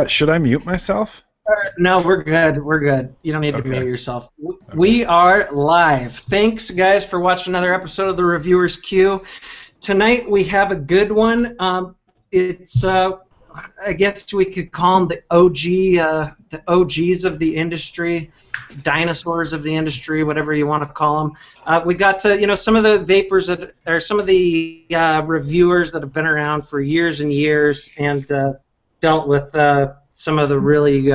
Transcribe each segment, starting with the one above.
Should I mute myself? No, we're good. We're good. You don't need to Okay. mute yourself. We are live. Thanks, guys, for watching another episode of the Reviewer's Queue. Tonight we have a good one. It's I guess we could call them the OGs of the industry, dinosaurs of the industry, whatever you want to call them. We got some of the vapors that are some of the reviewers that have been around for years and years and dealt with some of the really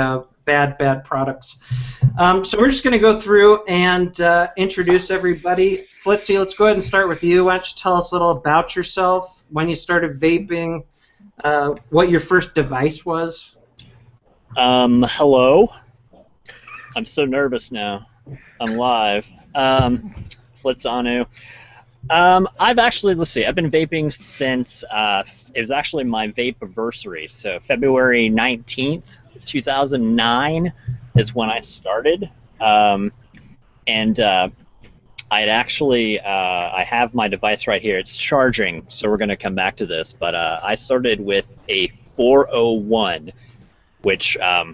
bad products. So we're just going to go through and introduce everybody. Flitzy, let's go ahead and start with you. Why don't you tell us a little about yourself, when you started vaping, what your first device was? Hello. I'm so nervous now. I'm live. Flitzanu. I've been vaping since it was actually my vape anniversary. So February 19th, 2009 is when I started. I have my device right here. It's charging, so we're going to come back to this. But I started with a 401, which I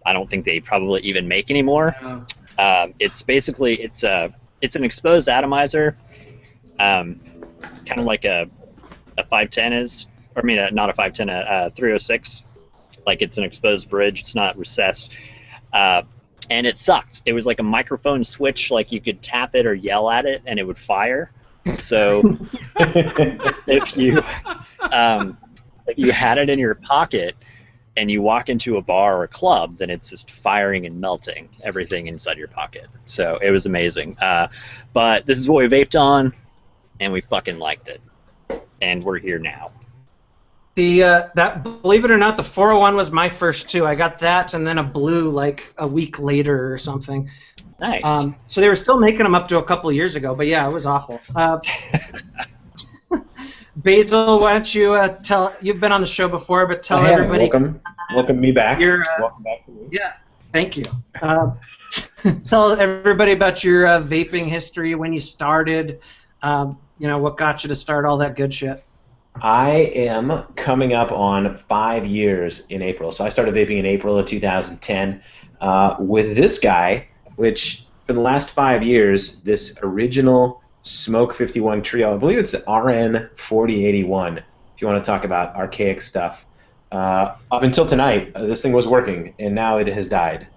don't think they probably even make anymore. It's basically it's an exposed atomizer, kind of like a 510 is, or I mean not a 510, a 306. Like it's an exposed bridge. It's not recessed. And it sucked. It was like a microphone switch, like you could tap it or yell at it and it would fire. So if you had it in your pocket and you walk into a bar or a club, then it's just firing and melting everything inside your pocket. So it was amazing. But this is what we vaped on, and we fucking liked it. And we're here now. Believe it or not, the 401 was my first too. I got that and then a blue like a week later or something. Nice. So they were still making them up to a couple of years ago, but yeah, it was awful. Basil, why don't you tell? You've been on the show before, but tell everybody. Welcome me back. Welcome back to me. Yeah, thank you. Tell everybody about your vaping history, when you started. What got you to start all that good shit. I am coming up on 5 years in April. So I started vaping in April of 2010 with this guy, which for the last 5 years, this original Smoke 51 Trio, I believe it's RN 4081, if you want to talk about archaic stuff. Up until tonight, this thing was working, and now it has died,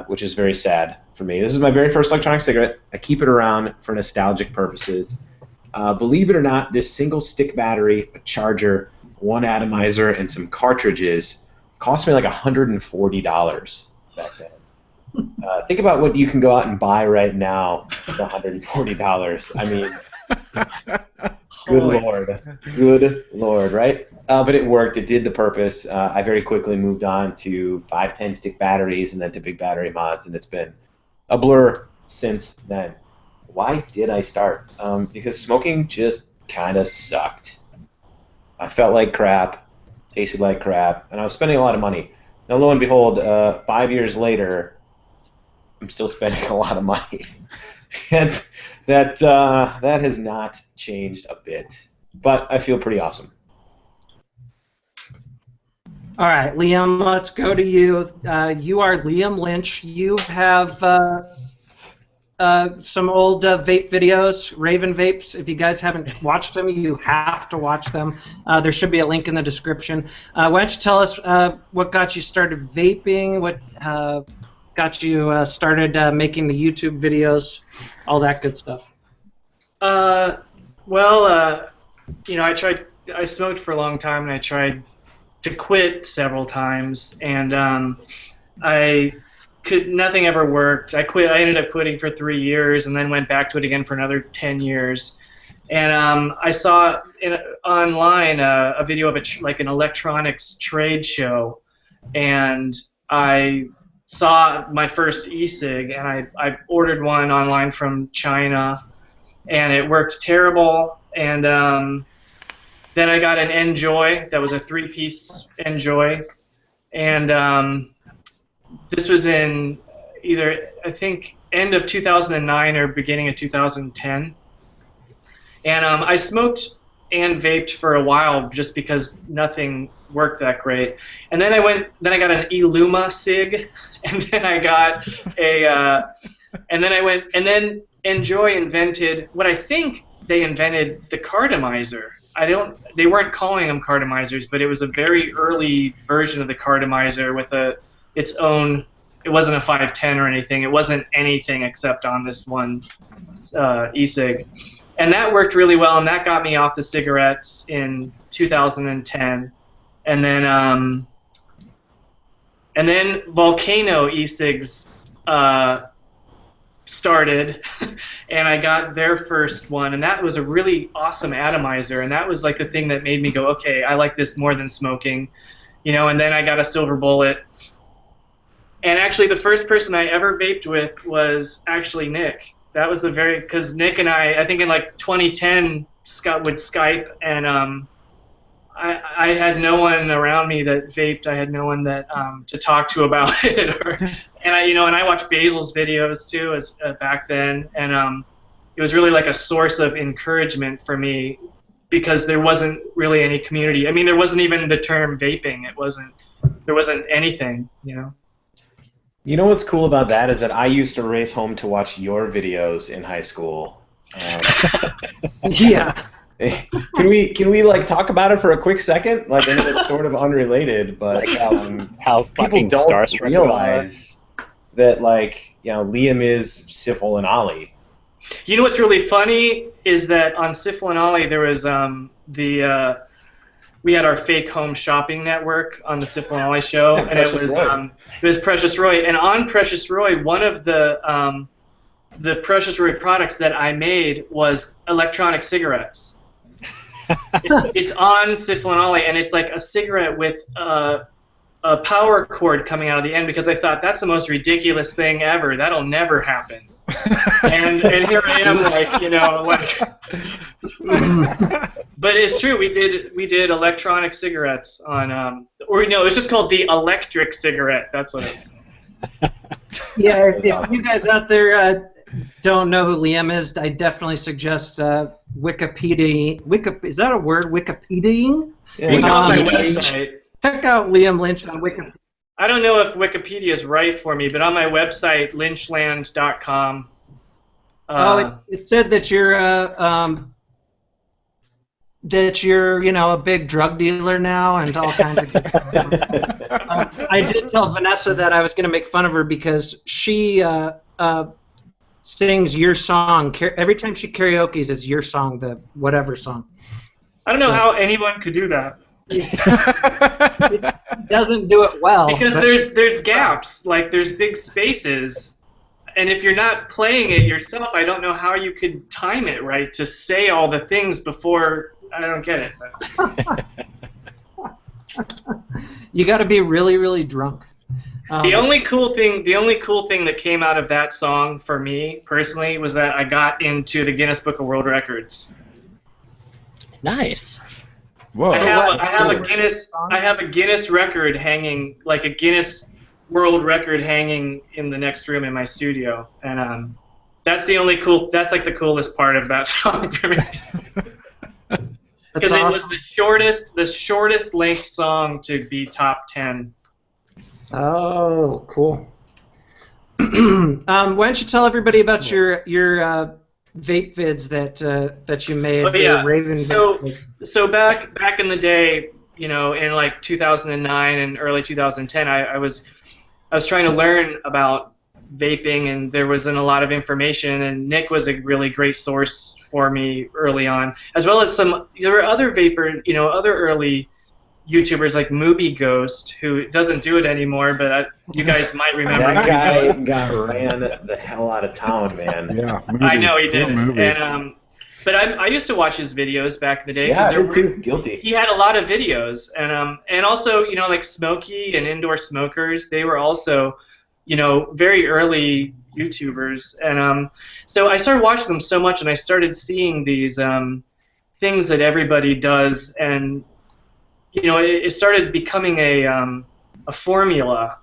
which is very sad for me. This is my very first electronic cigarette. I keep it around for nostalgic purposes. Believe it or not, this single stick battery, a charger, one atomizer, and some cartridges cost me like $140 back then. Think about what you can go out and buy right now for $140. I mean, good lord, right? But it worked. It did the purpose. I very quickly moved on to 510 stick batteries and then to big battery mods, and it's been a blur since then. Why did I start? Because smoking just kind of sucked. I felt like crap, tasted like crap, and I was spending a lot of money. Now, lo and behold, 5 years later, I'm still spending a lot of money. And that has not changed a bit. But I feel pretty awesome. All right, Liam, let's go to you. You are Liam Lynch. You have some old vape videos, Raven Vapes. If you guys haven't watched them, you have to watch them. There should be a link in the description. Why don't you tell us what got you started vaping, what got you started making the YouTube videos, all that good stuff? I smoked for a long time, and I tried to quit several times, and nothing ever worked. I ended up quitting for 3 years, and then went back to it again for another 10 years. And I saw online a video of an electronics trade show, and I saw my first e-cig, and I ordered one online from China, and it worked terrible. And then I got an Enjoy that was a 3-piece Enjoy, and this was in either, I think, end of 2009 or beginning of 2010. And I smoked vaped for a while just because nothing worked that great. And then I got an Illuma Sig, and then I got and then Enjoy invented what I think they invented, the cartomizer. They weren't calling them cartomizers, but it was a very early version of the cartomizer with its own. It wasn't a 510 or anything. It wasn't anything except on this one e-cig. And that worked really well, and that got me off the cigarettes in 2010. And then Volcano e-cigs started, and I got their first one, and that was a really awesome atomizer, and that was like the thing that made me go, okay, I like this more than smoking, you know. And then I got a Silver Bullet, and actually the first person I ever vaped with was actually Nick. That was because Nick and I think in like 2010 would Skype, and I had no one around me that vaped. I had no one that to talk to about it, and I watched Basil's videos too back then, and it was really like a source of encouragement for me because there wasn't really any community. I mean, there wasn't even the term vaping. There wasn't anything, you know. You know what's cool about that is that I used to race home to watch your videos in high school. Yeah. Can we like talk about it for a quick second? Like, I know it's sort of unrelated, but like how people don't realize that, like, you know, Liam is Syphil and Ollie. You know what's really funny is that on Syphil and Ollie there was we had our fake home shopping network on the Syphil and Ollie show, and it was Precious Roy, and on Precious Roy, one of the Precious Roy products that I made was electronic cigarettes. It's on Syphil and Ollie, and it's like a cigarette with a power cord coming out of the end, because I thought that's the most ridiculous thing ever. That'll never happen. and here I am, like, you know, like. But it's true. We did electronic cigarettes on, or no, it's just called the electric cigarette. That's what it's called. Yeah, if you guys out there don't know who Liam is, I definitely suggest Wikipedia. Is that a word? Wikipediaing? Yeah, my website. Check out Liam Lynch on Wikipedia. I don't know if Wikipedia is right for me, but on my website, lynchland.com. It said that you're you know, a big drug dealer now and all kinds of good stuff. I did tell Vanessa that I was going to make fun of her because she sings your song every time she karaoke's. It's your song, the whatever song. I don't know how anyone could do that. It doesn't do it well because there's gaps, like there's big spaces, and if you're not playing it yourself, I don't know how you could time it right to say all the things before. I don't get it. You got to be really, really drunk. The only cool thing that came out of that song for me personally was that I got into the Guinness Book of World Records. Nice. Whoa. I have a Guinness record hanging, like a Guinness World Record hanging in the next room in my studio, and that's like the coolest part of that song for me. Because it was the shortest length song to be top 10. Oh, cool. Why don't you tell everybody about your vape vids that you made? Oh, yeah. So back in the day, you know, in like 2009 and early 2010, I was trying to learn about vaping, and there wasn't a lot of information, and Nick was a really great source for me early on, as well as there were other other early YouTubers like Movie Ghost, who doesn't do it anymore, but you guys might remember. That guy ran the hell out of town, man. Yeah, I know he did. And but I used to watch his videos back in the day because guilty. He had a lot of videos, and also, you know, like Smokey and Indoor Smokers, they were also, you know, very early YouTubers, and so I started watching them so much, and I started seeing these things that everybody does, and you know, it started becoming a formula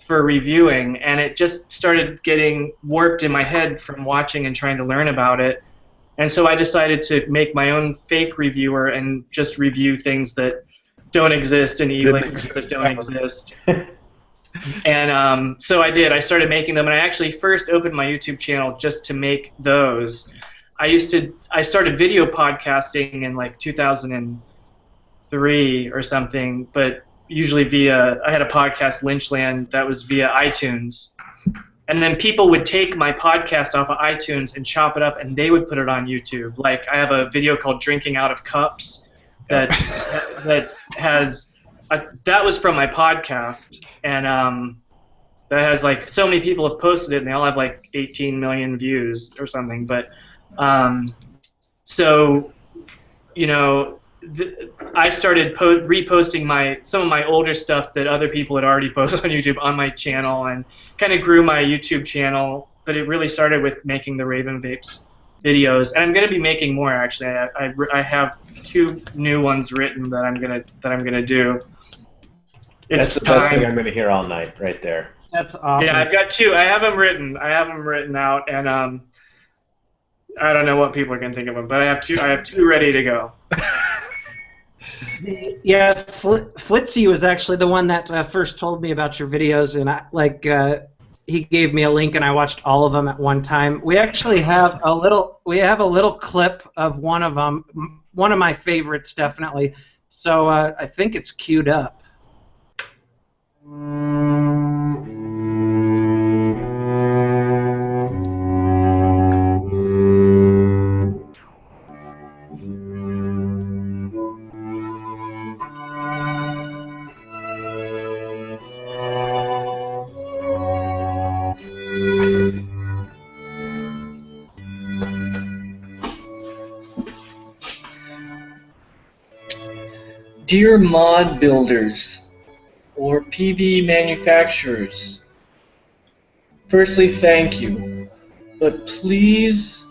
for reviewing, and it just started getting warped in my head from watching and trying to learn about it. And so I decided to make my own fake reviewer and just review things that don't exist and eat like things that don't exist. And so I did. I started making them, and I actually first opened my YouTube channel just to make those. I started video podcasting in like 2003 or something, but usually I had a podcast, Lynchland, that was via iTunes. And then people would take my podcast off of iTunes and chop it up, and they would put it on YouTube. Like, I have a video called Drinking Out of Cups that was from my podcast, and that has like so many people have posted it, and they all have like 18 million views or something. But so, you know, I started reposting some of my older stuff that other people had already posted on YouTube on my channel, and kind of grew my YouTube channel. But it really started with making the Raven Vapes videos, and I'm going to be making more actually. I have 2 new ones written that I'm gonna do. That's the best thing I'm going to hear all night, right there. That's awesome. Yeah, I've got 2. I have them written out, and I don't know what people are going to think of them, but I have 2 ready to go. Yeah, Flitzy was actually the one that first told me about your videos, and he gave me a link, and I watched all of them at one time. We actually have a little clip of one of them, one of my favorites, definitely. So I think it's queued up. Dear mod builders or PV manufacturers, firstly thank you, but please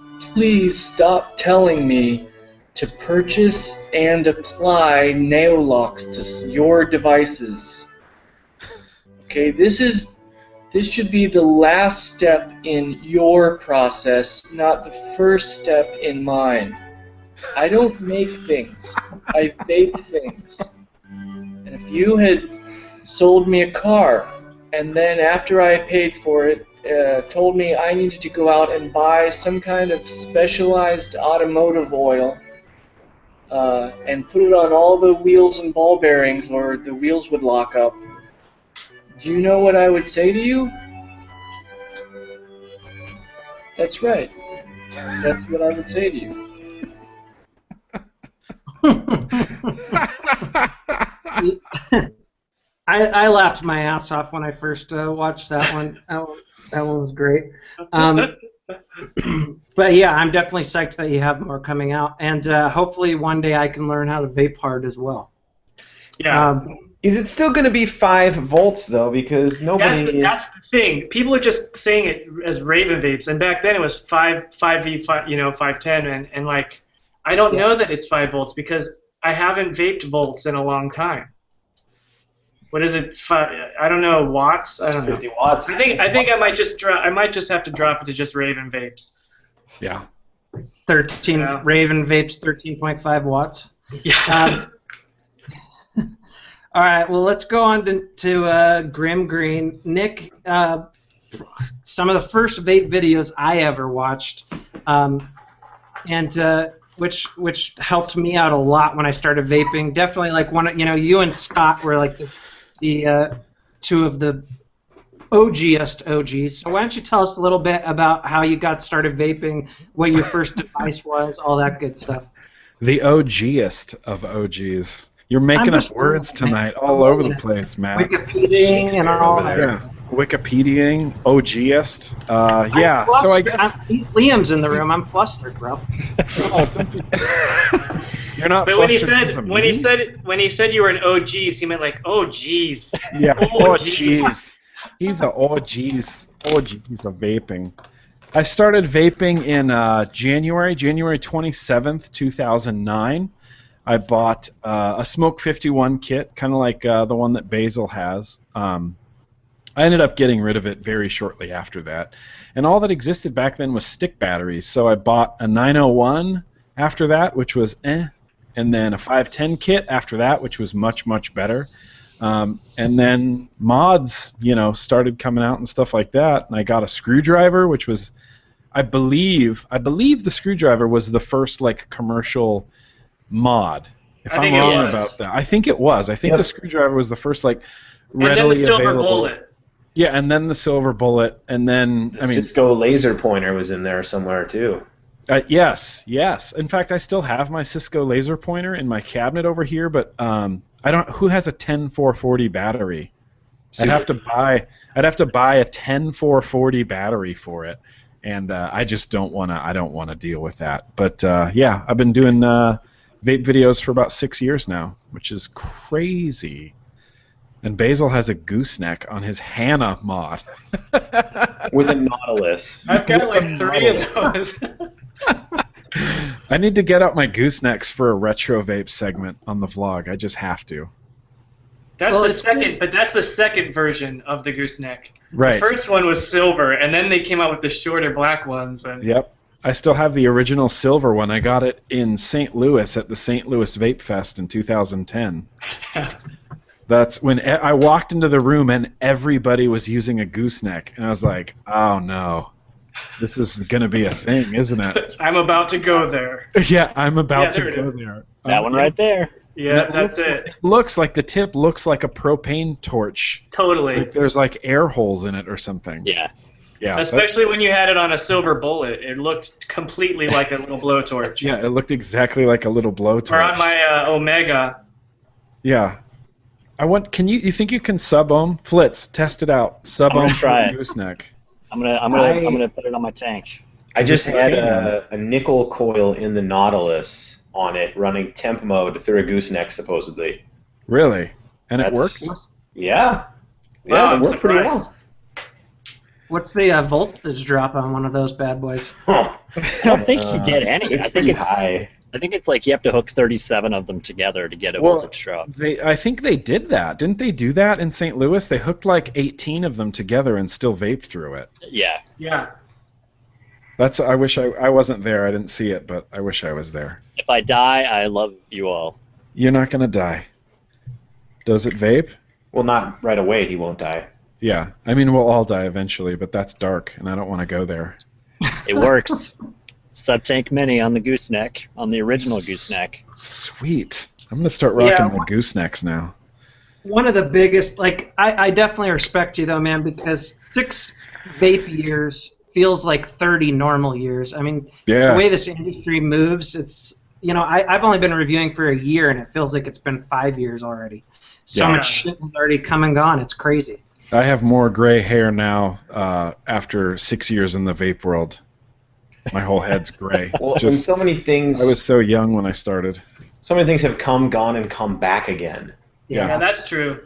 stop telling me to purchase and apply Neolocks to your devices. Okay, this should be the last step in your process, not the first step in mine. I don't make things, I vape things. And if you had sold me a car, and then after I paid for it, told me I needed to go out and buy some kind of specialized automotive oil, and put it on all the wheels and ball bearings or the wheels would lock up, do you know what I would say to you? That's right. That's what I would say to you. I laughed my ass off when I first watched that one. That one was great. But yeah, I'm definitely psyched that you have more coming out, and hopefully one day I can learn how to vape hard as well. Yeah. Is it still going to be 5 volts though? Because nobody. That's the thing. People are just saying it as Raven Vapes, and back then it was 5V, 510, and like I don't know that it's 5 volts because I haven't vaped volts in a long time. What is it? I don't know, watts. I don't know. 50 watts. I think I might just have to drop it to just Raven Vapes. Yeah. 13 Yeah. Raven Vapes, 13.5 watts. Yeah. All right, well, let's go on to Grim Green. Nick, some of the first vape videos I ever watched, and which helped me out a lot when I started vaping. Definitely, like you and Scott were like the 2 of the OGest OGs. So why don't you tell us a little bit about how you got started vaping, what your first device was, all that good stuff. The OGest of OGs. You're making up words tonight all over the place, Matt. Wikipediaing and all that. Yeah. Wikipediaing, OGest. Yeah. So I guess Liam's in the room. I'm flustered, bro. Oh, don't be... You're not. But flustered when he said you were an OGs, he meant like, oh geez. Yeah. Oh, Oh geez. He's the OGs of vaping. I started vaping in January 27th, 2009. I bought a Smoke 51 kit, kind of like the one that Basil has. I ended up getting rid of it very shortly after that. And all that existed back then was stick batteries. So I bought a 901 after that, which was and then a 510 kit after that, which was much, much better. And then mods, started coming out and stuff like that. And I got a screwdriver, which was, I believe the screwdriver was the first commercial mod. If I'm wrong about that, I think it was. I think the screwdriver was the first readily available. And then the silver bullet. Yeah, and then the silver bullet, and then the Cisco laser pointer was in there somewhere too. Yes. In fact, I still have my Cisco laser pointer in my cabinet over here, but I don't. Who has a 10440 battery? I'd have to buy a 10440 battery for it, and I just don't wanna. I don't want to deal with that. But yeah, I've been doing vape videos for about 6 years now, which is crazy. And Basil has a gooseneck on his Hannah mod. With a Nautilus. I've got like 3 of those. I need to get out my goosenecks for a retro vape segment on the vlog. I just have to. That's the second version of the gooseneck. Right. The first one was silver, and then they came out with the shorter black ones. And Yep. I still have the original silver one. I got it in St. Louis at the St. Louis Vape Fest in 2010. That's when I walked into the room and everybody was using a gooseneck, and I was like, "Oh no, this is gonna be a thing, isn't it?" I'm about to go there. Yeah, I'm about to go there. That one right there. Yeah, that's it. It looks like the tip looks like a propane torch. Totally. Like there's air holes in it or something. Yeah. Yeah. Especially when you had it on a silver bullet, it looked completely like a little blowtorch. Yeah, it looked exactly like a little blowtorch. Or on my Omega. Yeah. You think you can sub-ohm? Flitz, test it out. Sub-ohm for a gooseneck. I'm gonna put it on my tank. I just had a nickel coil in the Nautilus on it running temp mode through a gooseneck supposedly. Really? And it worked? Yeah. Wow, it worked pretty well. What's the voltage drop on one of those bad boys? I don't think you get any. It's pretty high. I think it's you have to hook 37 of them together to get a voltage drop. I think they did that. Didn't they do that in St. Louis? They hooked 18 of them together and still vaped through it. Yeah. Yeah. I wish I wasn't there. I didn't see it, but I wish I was there. If I die, I love you all. You're not going to die. Does it vape? Well, not right away. He won't die. Yeah. I mean, we'll all die eventually, but that's dark, and I don't want to go there. It works. Subtank Mini on the gooseneck, on the original gooseneck. Sweet. I'm going to start rocking my goosenecks now. One of the biggest, I definitely respect you, though, man, because 6 vape years feels like 30 normal years. I mean, the way this industry moves, it's, I've only been reviewing for a year, and it feels like it's been 5 years already. So much shit has already come and gone. It's crazy. I have more gray hair now after 6 years in the vape world. My whole head's gray. Well, and so many things. I was so young when I started. So many things have come, gone, and come back again. Yeah, that's true.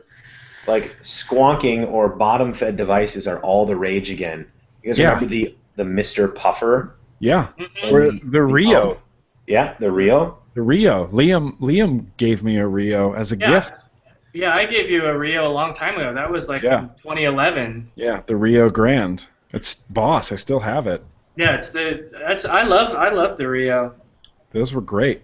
Like squonking or bottom-fed devices are all the rage again. You guys remember the Mr. Puffer? Yeah. Or the Rio. Yeah, the Rio. The Rio. Liam gave me a Rio as a gift. Yeah, I gave you a Rio a long time ago. That was in 2011. Yeah, the Rio Grand. It's boss. I still have it. Yeah, I love the Rio. Those were great.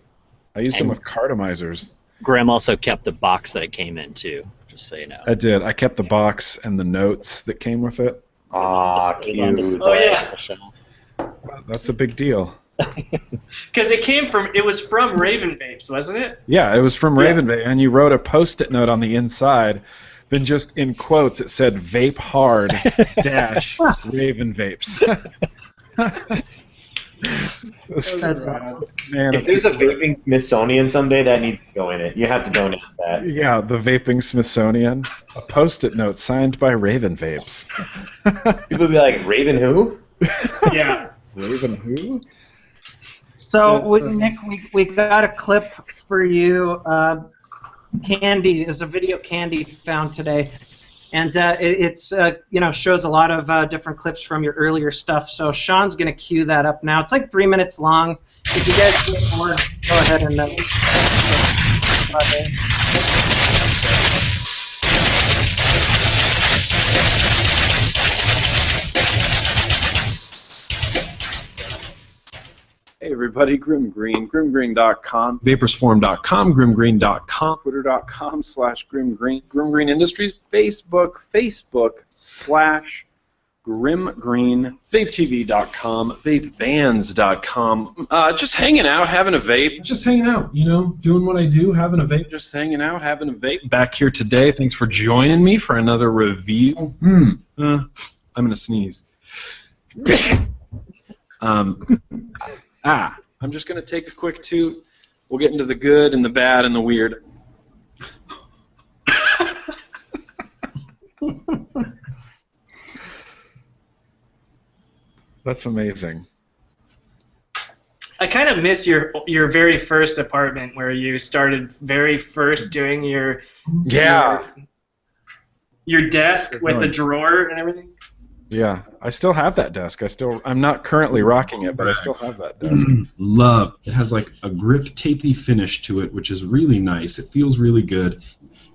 I used them with cartomizers. Graham also kept the box that it came in too, just so you know. I did. I kept the box and the notes that came with it. Cute. Oh yeah. That's a big deal. Because it was from Raven Vapes, wasn't it? Yeah, it was from Raven Vape, and you wrote a Post-it note on the inside. Then just in quotes it said "Vape Hard dash Raven Vapes." Man, if there's a vaping Smithsonian someday, that needs to go in it. You have to donate that. Yeah, the vaping Smithsonian. A Post-it note signed by Raven Vapes. People be like, Raven who? Yeah. Raven who? So, Nick, we got a clip for you. Candy is a video Candy found today, and it's shows a lot of different clips from your earlier stuff. So Sean's gonna cue that up now. It's 3 minutes long. If you guys get bored, go ahead and. everybody. Grim Green, grimgreen.com, vaporsforum.com, grimgreen.com, twitter.com/grimgreen, Grim Green Industries, Facebook/grimgreen, vapetv.com, vapebands.com. Just hanging out, having a vape. Just hanging out, doing what I do, having a vape. Just hanging out, having a vape. Back here today. Thanks for joining me for another review. I'm going to sneeze. I'm just going to take a quick toot. We'll get into the good and the bad and the weird. That's amazing. I kind of miss your very first apartment where you started very first doing your desk with the drawer and everything. Yeah, I still have that desk. I'm not currently rocking it, but I still have that desk. Love. It has like a grip tapey finish to it, which is really nice. It feels really good.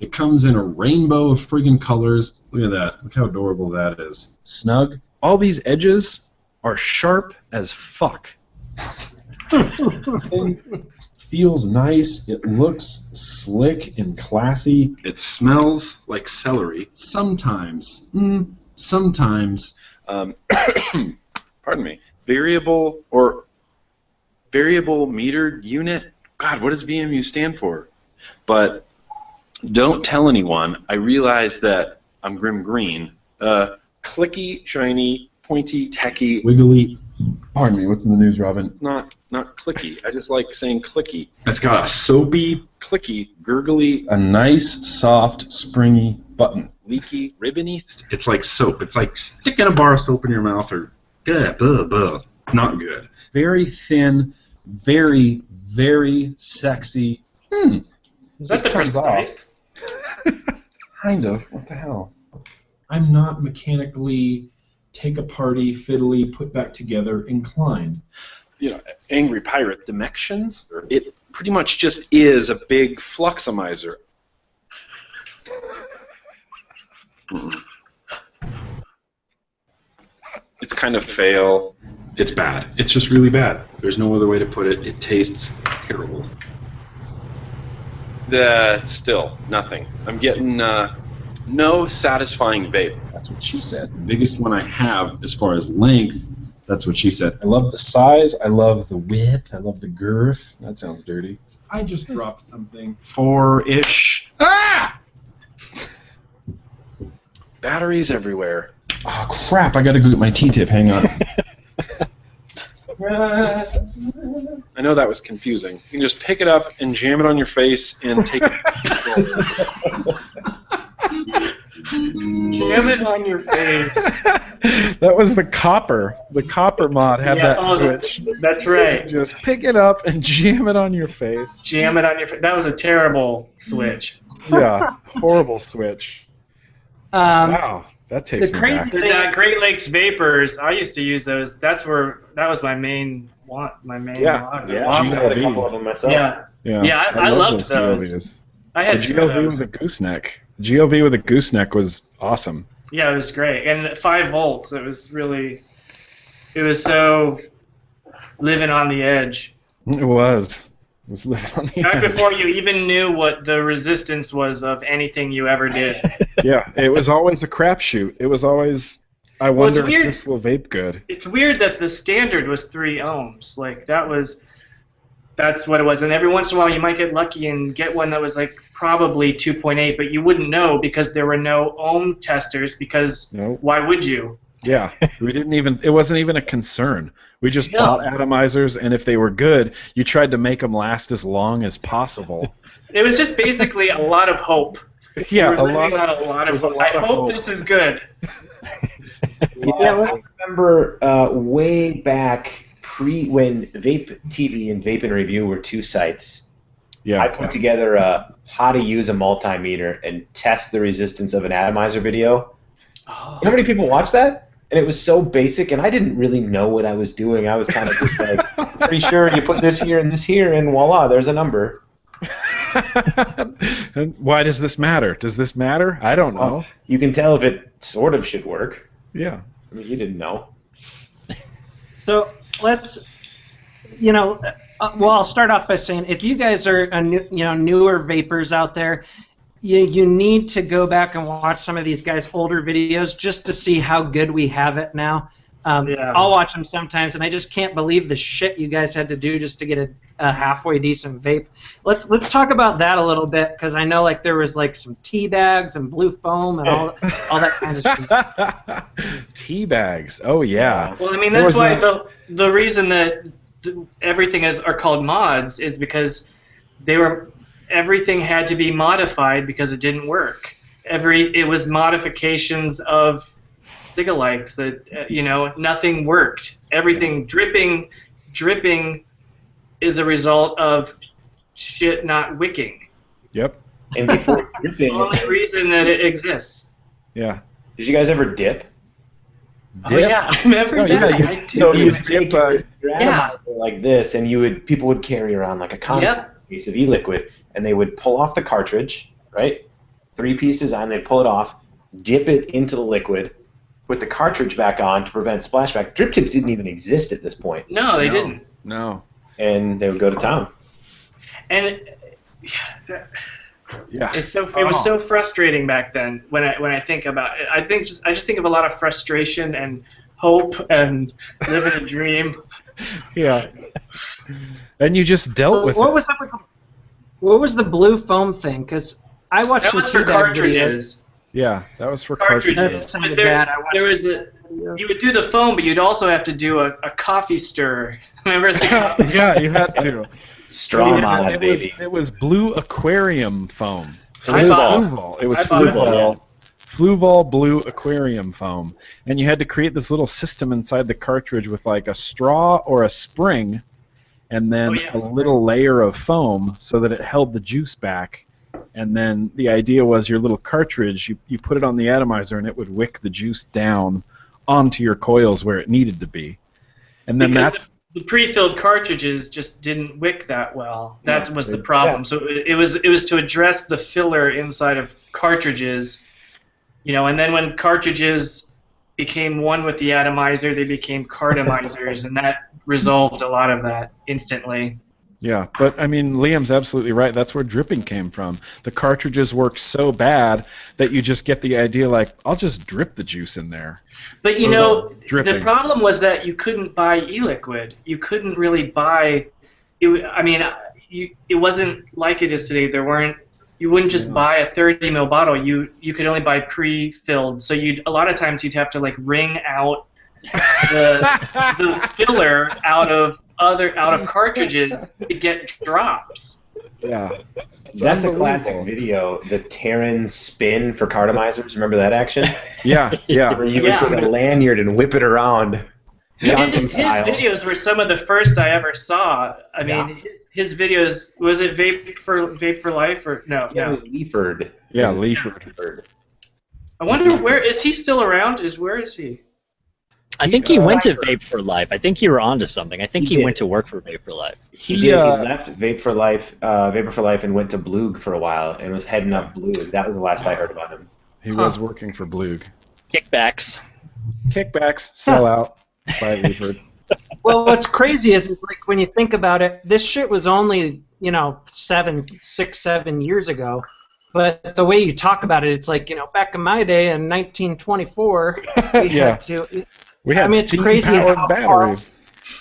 It comes in a rainbow of friggin' colors. Look at that. Look how adorable that is. Snug. All these edges are sharp as fuck. Feels nice. It looks slick and classy. It smells like celery. Sometimes. Sometimes. Pardon me. Variable metered unit. God, what does VMU stand for? But don't tell anyone. I realize that I'm Grim Green. Clicky, shiny, pointy, techy. Wiggly. Pardon me, what's in the news, Robin? It's not clicky. I just like saying clicky. It's got a soapy, Clicky, gurgly, a nice, soft, springy button. leaky, ribbony. It's like soap. It's like sticking a bar of soap in your mouth or not good. Very thin, very, very sexy. Is that the precise? Kind of. What the hell? I'm not mechanically take-aparty, fiddly, put back together inclined. Angry Pirate Dimensions. It pretty much just is a big fluxomizer. It's kind of fail. It's bad. It's just really bad. There's no other way to put it. It tastes terrible. Still, nothing. I'm getting no satisfying vape. That's what she said. The biggest one I have as far as length, that's what she said. I love the size. I love the width. I love the girth. That sounds dirty. I just dropped something. 4-ish. Ah! Batteries everywhere. Oh, crap. I got to go get my T-tip. Hang on. I know that was confusing. You can just pick it up and jam it on your face and take it. Jam it on your face. That was the copper. The copper mod had that switch. That's right. Just pick it up and jam it on your face. Jam it on your face. That was a terrible switch. Yeah, horrible switch. Wow, that takes me back. The Great Lakes Vapors, I used to use those. That was my main log. I had a couple of them myself. Yeah, I loved those. I had the GLV with a gooseneck. GLV with a gooseneck was awesome. Yeah, it was great. And at 5 volts, it was so living on the edge. It was living on the edge. Back before you even knew what the resistance was of anything you ever did. Yeah, it was always a crapshoot. It was always, I wonder if this will vape good. It's weird that the standard was 3 ohms. Like, that's what it was. And every once in a while you might get lucky and get one that was like probably 2.8, but you wouldn't know because there were no ohm testers because why would you? Yeah, it wasn't even a concern. We just bought atomizers, and if they were good, you tried to make them last as long as possible. It was just basically a lot of hope. Yeah, a lot of hope. I hope this is good. Yeah, I remember way back when Vape TV and Vape and Review were 2 sites. Yeah. I put together how to use a multimeter and test the resistance of an atomizer video. You know how many people watched that? And it was so basic, and I didn't really know what I was doing. I was kind of just like, pretty sure you put this here and this here, and voila, there's a number. And why does this matter? Does this matter? I don't know. Well, you can tell if it sort of should work. Yeah. I mean, you didn't know. So let's well, I'll start off by saying if you guys are newer vapors out there, you need to go back and watch some of these guys' older videos just to see how good we have it now. Yeah. I'll watch them sometimes, and I just can't believe the shit you guys had to do just to get a halfway decent vape. Let's talk about that a little bit, because I know like there was like some Teabags and blue foam and all that kind of stuff. Teabags. Oh yeah. Well, I mean that's why the reason that everything are called mods is because everything had to be modified because it didn't work. It was modifications of Cigalikes that nothing worked. Everything dripping is a result of shit not wicking. Yep. And before dripping, The only reason that it exists. Yeah. did you guys ever dip? Oh yeah, I remember that. So you would take your Yeah. atomizer like this, and people would carry around like a contact piece of e-liquid, and they would pull off the cartridge, right? 3-piece design. They'd pull it off, dip it into the liquid, put the cartridge back on to prevent splashback. Drip tips didn't even exist at this point, No, they didn't. No. and they would go to town. And Yeah. it was so frustrating back then when I think about it. I just think of a lot of frustration and hope and living a dream. Yeah. And you just dealt with What it. was up with what was the blue foam thing? Because I watched That some was for Teabag videos. cartridges. Yeah, that was for Cartridges. That cartridges. sounded But bad. I watched there was you would do the foam, but you'd also have to do a coffee stir. Remember the Yeah, you had to. Straw It mod, was, baby. it was blue aquarium foam. I bought- Fluval. It was I bought it. Fluval. Fluval blue aquarium foam. And you had to create this little system inside the cartridge with like a straw or a spring and then a little layer of foam so that it held the juice back. And then the idea was your little cartridge, you put it on the atomizer and it would wick the juice down onto your coils where it needed to be. And then because the pre-filled cartridges just didn't wick that well. That was the problem. So it was to address the filler inside of cartridges, and then when cartridges became one with the atomizer, they became cartomizers, and that resolved a lot of that instantly. Yeah, but I mean, Liam's absolutely right. That's where dripping came from. The cartridges work so bad that you just get the idea like, I'll just drip the juice in there. But dripping. the problem was that you couldn't buy e-liquid. You couldn't really buy. It wasn't like it is today. You wouldn't just buy a 30 ml bottle. You could only buy pre-filled. So a lot of times you'd have to like wring out the filler out of cartridges to get drops. Yeah. That's a classic video, the Terran spin for cartomizers. Remember that action? Yeah, yeah. Where you would take a lanyard and whip it around. His videos were some of the first I ever saw. I mean, his videos, was it Vape for Life or no? Yeah, it was Leaford. Yeah, Leaford. I wonder where is he still around? Where is he? I think he went to Vape for Life. I think you were onto something. I think he went to work for Vape for Life. He left Vape for Life, Vapor for Life, and went to Blug for a while, and was heading up Blug. That was the last I heard about him. He was working for Blug. Kickbacks. Sell out by Leaford. Well, what's crazy is like when you think about it, this shit was only 6, 7 years ago. But the way you talk about it, it's like back in my day in 1924, we had it's crazy how batteries.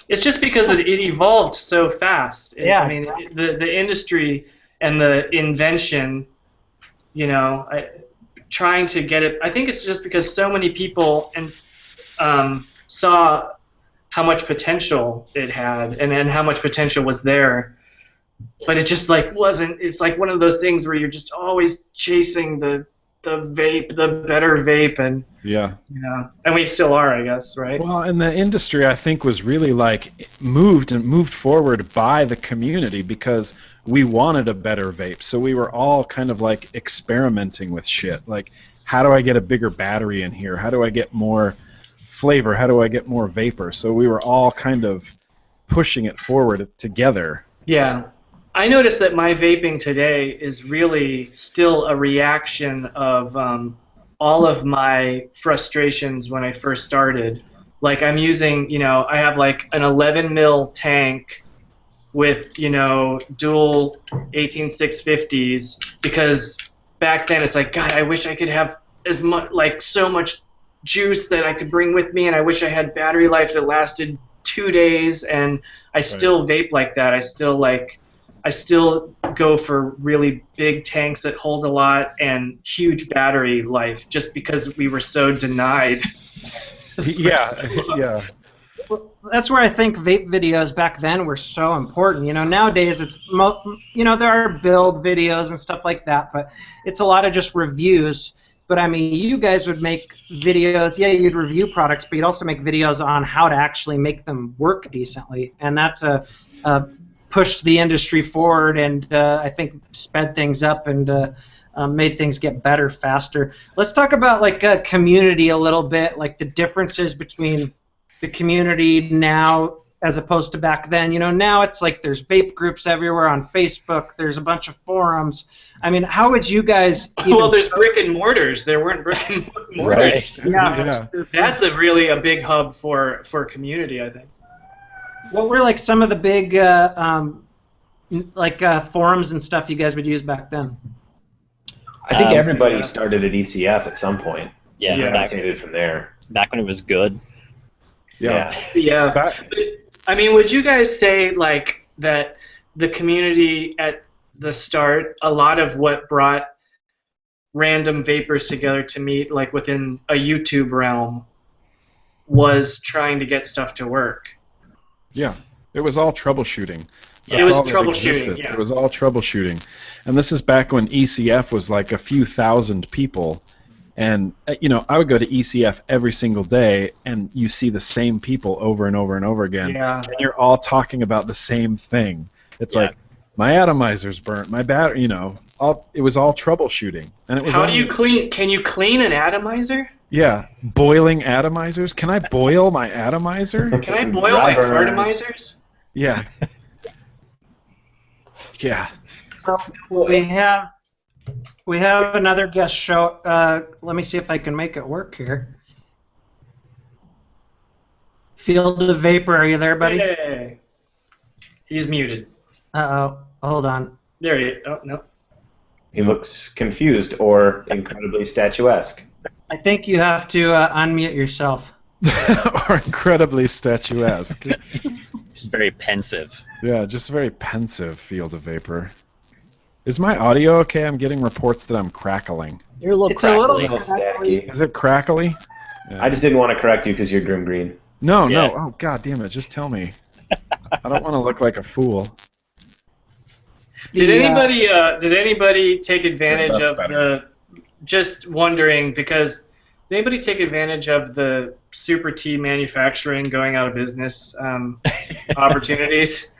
It's just because it evolved so fast. Yeah. I mean, the industry and the invention, trying to get it. I think it's just because so many people saw how much potential it had, and then how much potential was there. But it just wasn't. It's like one of those things where you're just always chasing the vape, the better vape, and and we still are, I guess, right? Well, and the industry, I think, was really moved forward by the community because we wanted a better vape. So we were all kind of like experimenting with shit. Like, how do I get a bigger battery in here? How do I get more flavor? How do I get more vapor? So we were all kind of pushing it forward together. Yeah. I noticed that my vaping today is really still a reaction of all of my frustrations when I first started. Like I'm using, I have like an 11 mil tank with, dual 18650s, because back then it's like, God, I wish I could have as much, like so much juice that I could bring with me, and I wish I had battery life that lasted 2 days, and I still vape like that. I still go for really big tanks that hold a lot and huge battery life, just because we were so denied. Yeah. That's where I think vape videos back then were so important. Nowadays it's there are build videos and stuff like that, but it's a lot of just reviews. But I mean, you guys would make videos. Yeah, you'd review products, but you'd also make videos on how to actually make them work decently, and that's pushed the industry forward, and I think sped things up and made things get better faster. Let's talk about like community a little bit, like the differences between the community now as opposed to back then. Now it's like there's vape groups everywhere on Facebook. There's a bunch of forums. I mean, how would you guys? Well, there's brick and mortars. There weren't brick and mortars. Right. Yeah. That's a big hub for community, I think. What were like some of the big forums and stuff you guys would use back then? I think everybody started at ECF at some point. Yeah, and rotated from there. Back when it was good. Yeah. I mean, would you guys say like that the community at the start, a lot of what brought random vapors together to meet like within a YouTube realm was trying to get stuff to work? Yeah, it was all troubleshooting. It was troubleshooting. Yeah. It was all troubleshooting, and this is back when ECF was like a few thousand people, and I would go to ECF every single day, and you see the same people over and over and over again, and you're all talking about the same thing. It's like my atomizer's burnt, my battery, it was all troubleshooting, and it was. How do you clean? Can you clean an atomizer? Yeah, boiling atomizers. Can I boil my atomizer? Can I boil my cartomizers? Yeah. Yeah. So we have another guest show. Let me see if I can make it work here. Field of Vapor, are you there, buddy? Hey. He's muted. Uh-oh. Hold on. There he is. Oh, no. He looks confused or incredibly statuesque. I think you have to unmute yourself. Or incredibly statuesque. Just very pensive. Yeah, just very pensive Field of Vapor. Is my audio okay? I'm getting reports that I'm crackling. You're a little It's crackly. a little Staticky. Is it crackly? Yeah. I just didn't want to correct you because you're Grim Green. No. Yeah. Oh, God damn it. Just tell me. I don't want to look like a fool. Did anybody take advantage That's of better. just wondering, because did anybody take advantage of the Super T manufacturing going out of business opportunities?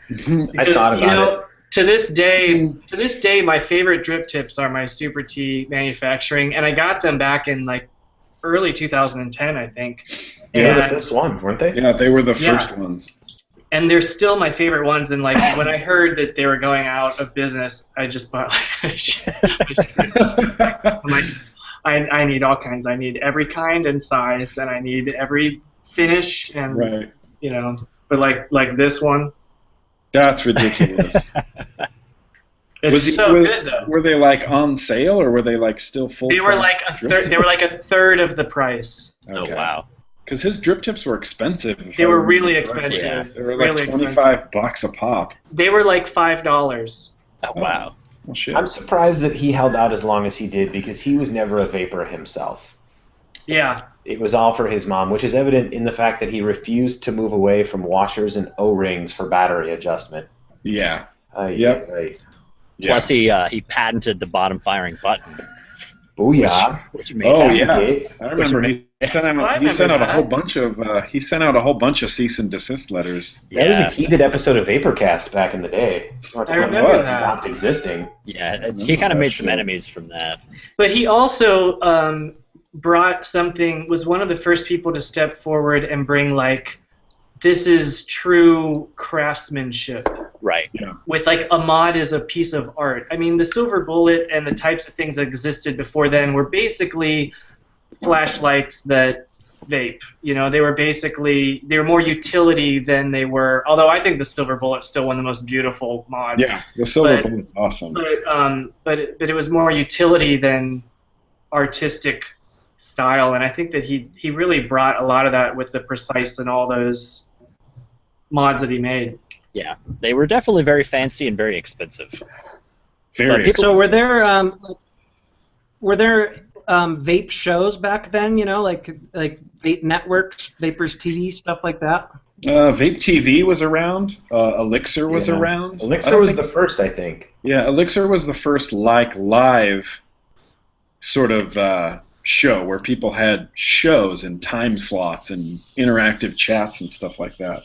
I thought about it. To this day, my favorite drip tips are my Super T manufacturing, and I got them back in like early 2010, I think. They were the And- first ones, weren't they? Yeah, they were the first ones. And they're still my favorite ones. And like when I heard that they were going out of business, I just bought like shit. I'm like, I need all kinds. I need every kind and size, and I need every finish, and Right. But like this one, That's ridiculous. it's good though. Were they like on sale or were they like still full? They were price like drip they were like a third of the price. Okay. Oh, wow. Because his drip tips were expensive. if They I were remember really correctly. expensive. They were like Really $25 a pop. They were like $5. Oh, wow. Well, shit. I'm surprised that he held out as long as he did because he was never a vapor himself. Yeah. It was all for his mom, which is evident in the fact that he refused to move away from washers and O-rings for battery adjustment. Yeah. Yep. Yeah. Plus, he patented the bottom firing button. Booyah. Which made Oh that- yeah, I remember he sent out remember a whole that. bunch of cease and desist letters. That was a Yeah. heated episode of Vaporcast back in the day. I remember It that. stopped existing. Yeah, remember he kind of that made some shit. enemies from that. But he also brought something, was one of the first people to step forward and bring like, this is true craftsmanship. Right. With like a mod is a piece of art. I mean, the silver bullet and the types of things that existed before then were basically flashlights that vape. You know, they were more utility than they were. Although I think the Silver Bullet's still one of the most beautiful mods. Yeah, the Silver Bullet's awesome. But it was more utility than artistic style, and I think that he really brought a lot of that with the Precise and all those mods that he made. Yeah, they were definitely very fancy and very expensive. Very. So were there vape shows back then? You know, like vape networks, Vapers TV, stuff like that. Vape TV was around. Elixir was around. Elixir was the first, I think. Yeah, Elixir was the first live sort of show where people had shows and time slots and interactive chats and stuff like that.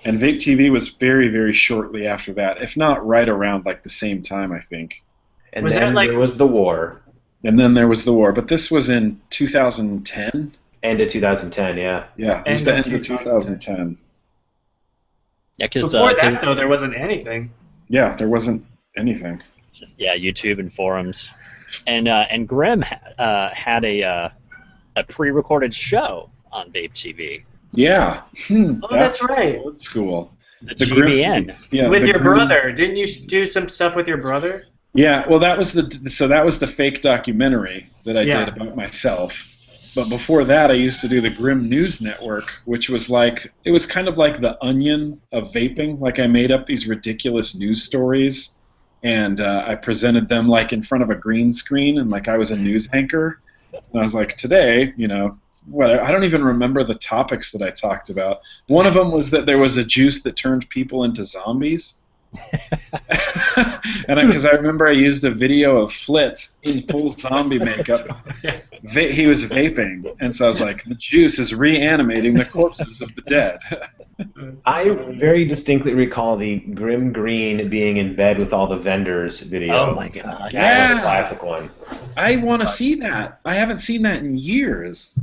And Vape TV was very, very shortly after that, if not right around like the same time, I think. And then there was the war. And then there was the war, but this was in 2010. End of 2010, yeah. Yeah, it was the end of 2010. Yeah, because before that though, there wasn't anything. Yeah, there wasn't anything. Just, YouTube and forums, and Grim had a pre-recorded show on Vape TV. Yeah. That's right. Old school. The GVN. With your brother, didn't you do some stuff with your brother? Yeah, well, that was the fake documentary that I did about myself. But before that, I used to do the Grim News Network, which was it was kind of like the Onion of vaping. Like I made up these ridiculous news stories, and I presented them like in front of a green screen, and like I was a news anchor. And I was like, today, I don't even remember the topics that I talked about. One of them was that there was a juice that turned people into zombies. And because I remember I used a video of Flitz in full zombie makeup. He was vaping, and so I was like, the juice is reanimating the corpses of the dead. I very distinctly recall the Grim Green being in bed with all the vendors video. Oh my god. That was a classic one. I want to see that. I haven't seen that in years.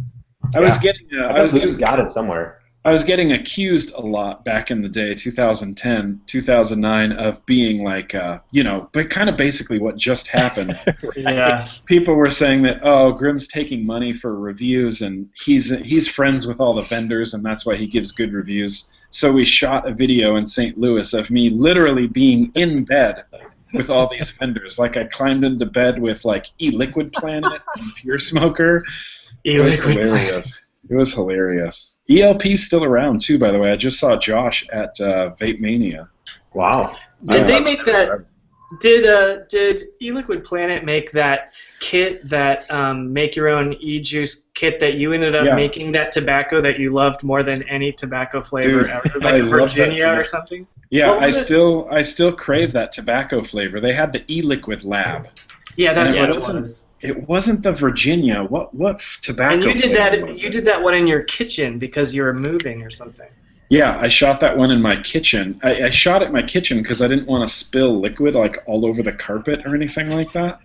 I got it somewhere. I was getting accused a lot back in the day, 2010, 2009, of being like, but kind of basically what just happened. Yeah. People were saying that, Grim's taking money for reviews, and he's friends with all the vendors, and that's why he gives good reviews. So we shot a video in St. Louis of me literally being in bed with all these vendors. Like I climbed into bed with like E-Liquid Planet and Pure Smoker. It was hilarious. It was hilarious. ELP's still around too, by the way. I just saw Josh at Vape Mania. Wow. Did they make that? Did E-Liquid Planet make that kit, that make your own e-juice kit that you ended up making, that tobacco that you loved more than any tobacco flavor ever? It was like a Virginia or something? Yeah, I still crave that tobacco flavor. They had the E-Liquid Lab. Yeah, that's what it was. It wasn't the Virginia. What tobacco? And you did that one in your kitchen because you were moving or something. Yeah, I shot that one in my kitchen. I shot it in my kitchen because I didn't want to spill liquid like all over the carpet or anything like that.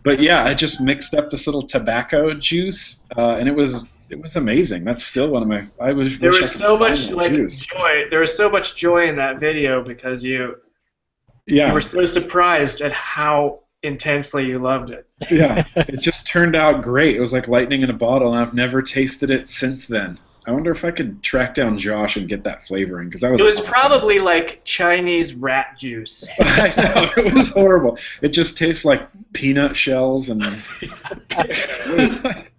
But yeah, I just mixed up this little tobacco juice, and it was amazing. That's still one of my. There was so much joy. There was so much joy in that video because you were so surprised at how intensely you loved it. Yeah, it just turned out great. It was like lightning in a bottle, and I've never tasted it since then. I wonder if I could track down Josh and get that flavoring, because it was probably like Chinese rat juice. I know, it was horrible. It just tastes like peanut shells and.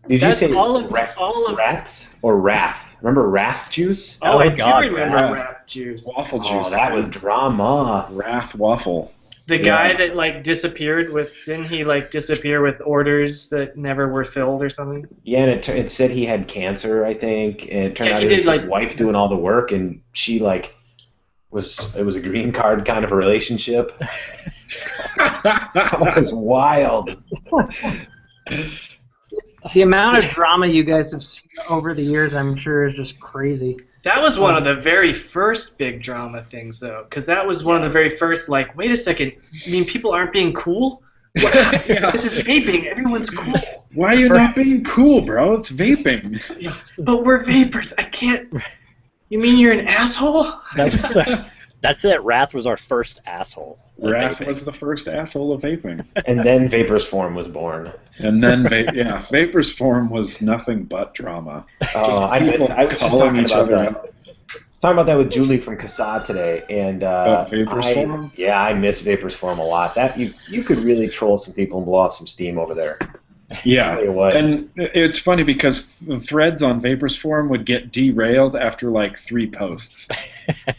Did you say all of rats or Wrath? Remember Wrath juice? Oh, I do remember Wrath juice. Waffle juice. Oh, that was drama. Wrath waffle. The guy that like disappeared didn't he like disappear with orders that never were filled or something? Yeah, and it said he had cancer, I think, and it turned out it was his wife doing all the work, and she it was a green card kind of a relationship. That was wild. The amount of drama you guys have seen over the years, I'm sure, is just crazy. That was one of the very first big drama things, though, because that was one of the very first, like, wait a second, you mean people aren't being cool? This is vaping, everyone's cool. Why are you not being cool, bro? It's vaping. Yeah, but we're vapors, I can't... You mean you're an asshole? That That's it. Wrath was our first asshole. of Wrath vaping. was the first asshole of vaping. And then Vapor's Forum was born. And then, Vapor's Forum was nothing but drama. Oh, I was just calling talking each about other that. out. Talking about that with Julie from Casad today, and Vapor's Forum? Yeah, I miss Vapor's Forum a lot. That you could really troll some people and blow off some steam over there. Yeah, Tell you what. and it's funny because the threads on Vapor's Forum would get derailed after like 3 posts.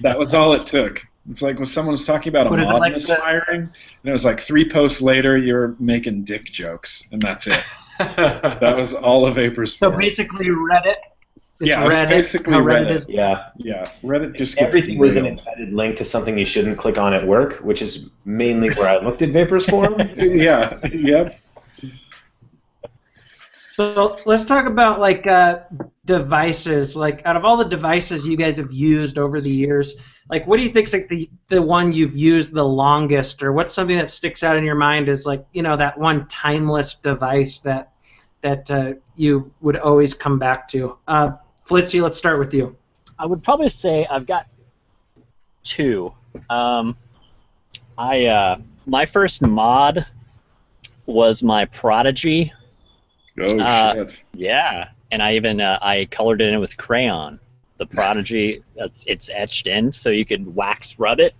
That was all it took. It's like when someone was talking about a What is it, mod like misfiring, and it was like 3 posts later, you're making dick jokes, and that's it. That was all of Vapor's So Forum. basically Reddit. It's Yeah, it's Reddit. basically how Reddit Reddit. is. Yeah, Yeah, Reddit just gets everything was an derailed. embedded link to something you shouldn't click on at work, which is mainly where I looked at Vapor's Forum. Yeah, yep. So let's talk about like devices. Like out of all the devices you guys have used over the years, like what do you think's like the one you've used the longest, or what's something that sticks out in your mind as like that one timeless device that you would always come back to? Flitzy, let's start with you. I would probably say I've got 2. My first mod was my Prodigy. Oh, shit. Yeah, and I even I colored it in with crayon. The Prodigy, it's etched in, so you could wax rub it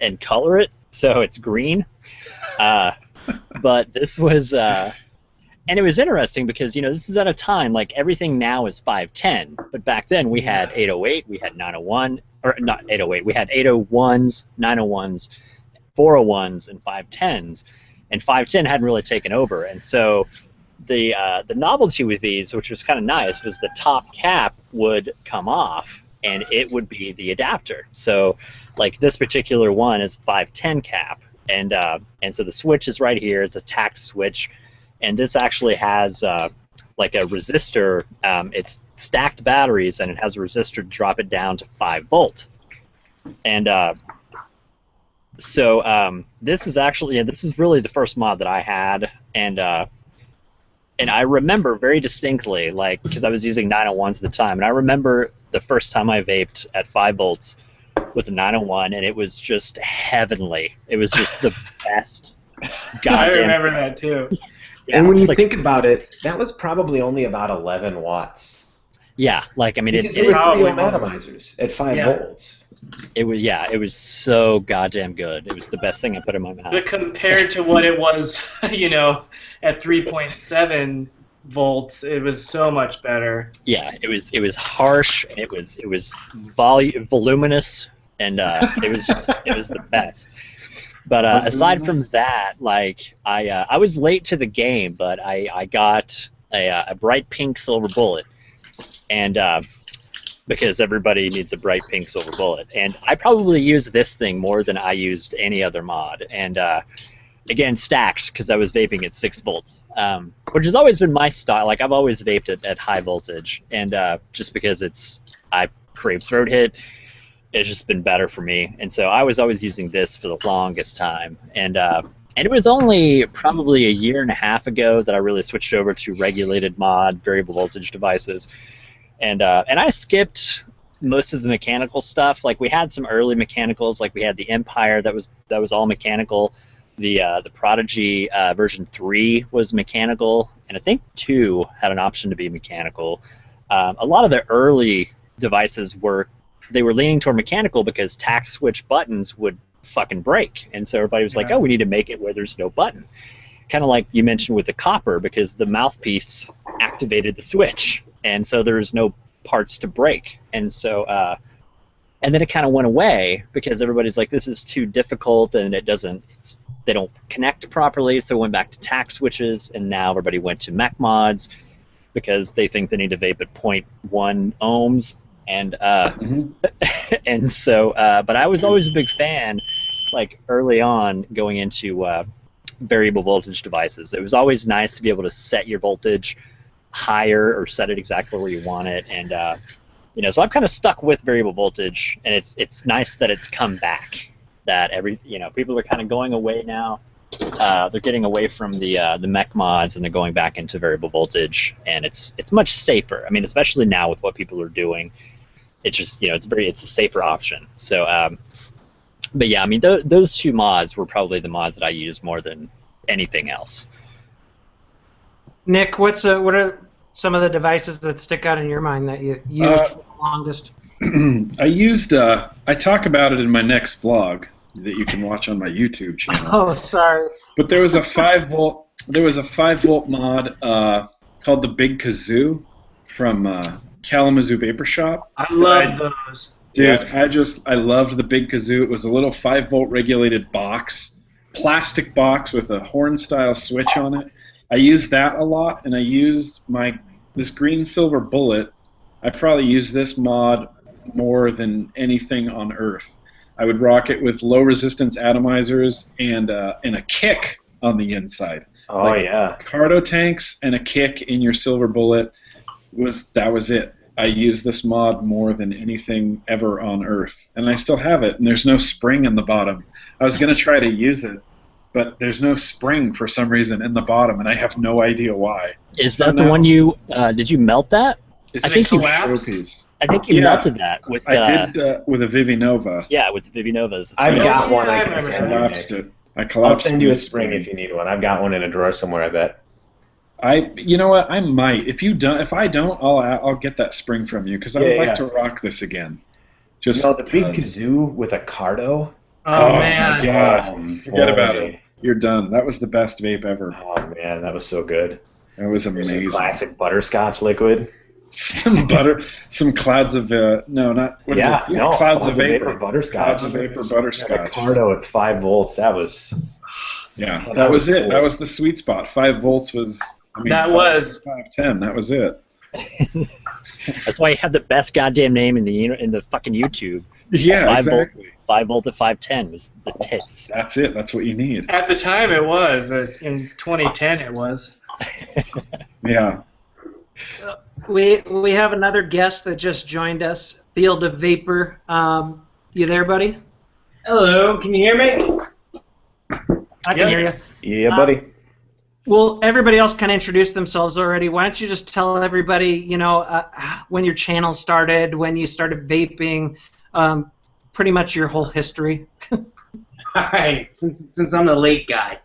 and color it so it's green. But this was, and it was interesting because this is at a time like everything now is 510, but back then we had 808, we had 901, or not 808, we had 801s, 901s, 401s, and 510s, and 510 hadn't really taken over, and so. The novelty with these, which was kind of nice, was the top cap would come off and it would be the adapter. So, like this particular one is 510 cap, and so the switch is right here. It's a tact switch, and this actually has like a resistor. It's stacked batteries, and it has a resistor to drop it down to 5 volt. And so this is actually this is really the first mod that I had, and I remember very distinctly, like, because I was using 901s at the time, and I remember the first time I vaped at 5 volts with a 901, and it was just heavenly. It was just the best goddamn I remember that too. Yeah, And when you like, think about it, that was probably only about 11 watts. Yeah, like, I mean, Because it they were 3 probably ohm atomizers at 5 Yeah. volts. it was so goddamn good. It was the best thing I put in my mouth. But compared to what it was, at 3.7 volts, it was so much better. Yeah, it was harsh, and it was voluminous, and it was the best. But aside from that, like I was late to the game, but I got a bright pink silver bullet, and because everybody needs a bright pink silver bullet, and I probably used this thing more than I used any other mod, and again stacked because I was vaping at 6 volts, which has always been my style. Like I've always vaped at high voltage, and just because I crave throat hit. It's just been better for me, and so I was always using this for the longest time, and it was only probably a year and a half ago that I really switched over to regulated mods, variable voltage devices, and I skipped most of the mechanical stuff. Like we had some early mechanicals, like we had the Empire that was all mechanical, the Prodigy version 3 was mechanical, and I think 2 had an option to be mechanical. A lot of the early devices were leaning toward mechanical because tact switch buttons would fucking break, and so everybody was like, oh, we need to make it where there's no button, kind of like you mentioned with the copper, because the mouthpiece activated the switch, and so there's no parts to break, and so and then it kind of went away because everybody's like, this is too difficult, and they don't connect properly, so it went back to tact switches, and now everybody went to mech mods because they think they need to vape at 0.1 ohms. And and so, but I was always a big fan, like early on, going into variable voltage devices. It was always nice to be able to set your voltage higher or set it exactly where you want it, and so I'm kind of stuck with variable voltage, and it's nice that it's come back. That people are kind of going away now. They're getting away from the mech mods, and they're going back into variable voltage, and it's much safer. I mean, especially now with what people are doing. It's just it's a safer option. So But yeah, I mean, those two mods were probably the mods that I used more than anything else. Nick, what are some of the devices that stick out in your mind that you used for the longest? I talk about it in my next vlog that you can watch on my YouTube channel. Oh, sorry. But there was a 5-volt mod called the Big Kazoo from Kalamazoo Vapor Shop. I love those. Dude, I loved the Big Kazoo. It was a little 5-volt regulated box, plastic box with a horn-style switch on it. I used that a lot, and I used this green silver bullet. I probably used this mod more than anything on Earth. I would rock it with low resistance atomizers and a kick on the inside. Oh, like yeah. Cardo tanks and a kick in your silver bullet. That was it. I used this mod more than anything ever on Earth, and I still have it, and there's no spring in the bottom. I was going to try to use it, but there's no spring for some reason in the bottom, and I have no idea why. Is that the one you, did you melt that? It's I think you melted that with. I did with a Vivinova. Yeah, with the Vivinovas. I've got one. I I remember can that. send you. Collapsed it. I I'll collapsed send you a the spring if you need one. I've got one in a drawer somewhere, I bet. You know what? I might. If I don't, I'll get that spring from you because I would like to rock this again. Just the Big Kazoo with a Cardo. Oh, man. My God. Forget about it. You're done. That was the best vape ever. Oh man, that was so good. That was amazing. Classic butterscotch liquid. Some clouds of clouds of vapor. Butterscotch. Clouds of vapor butterscotch. Cardo at 5 volts. That was. Yeah, that was it. Cool. That was the sweet spot. 5 volts was. That was 510. That was it. That's why you have the best goddamn name in the fucking YouTube. Yeah, exactly. 5 volt to 510 was the tits. That's it. That's what you need. at the time. It was in 2010. It was. Yeah. We have another guest that just joined us, Field of Vapor. You there, buddy? Hello. Can you hear me? I can hear you. Yeah, buddy. Well, everybody else kind of introduced themselves already. Why don't you just tell everybody, when your channel started, when you started vaping, pretty much your whole history. All right, since I'm the late guy.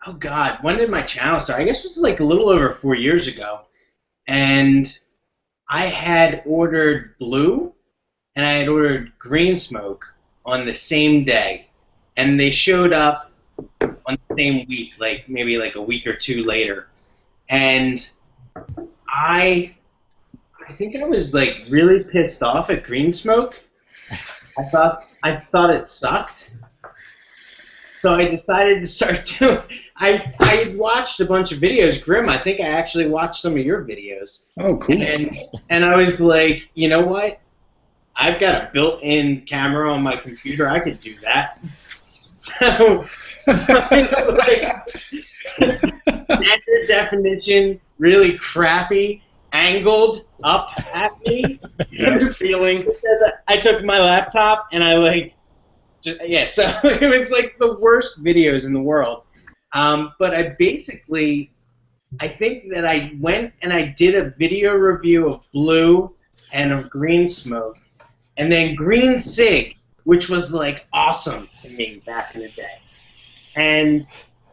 Oh God, when did my channel start? I guess it was like a little over 4 years ago, and I had ordered blue, and I had ordered green smoke on the same day, and they showed up on the same week, like maybe like a week or two later, and I think I was like really pissed off at green smoke. I thought it sucked. So I decided to start doing. I had watched a bunch of videos. Grim, I think I actually watched some of your videos. Oh, cool. And I was like, you know what? I've got a built-in camera on my computer. I could do that. So I was like, standard definition, really crappy, angled up at me. The ceiling. I took my laptop and so it was like the worst videos in the world. But I think that I went and I did a video review of blue and of green smoke, and then green cig, which was like awesome to me back in the day. And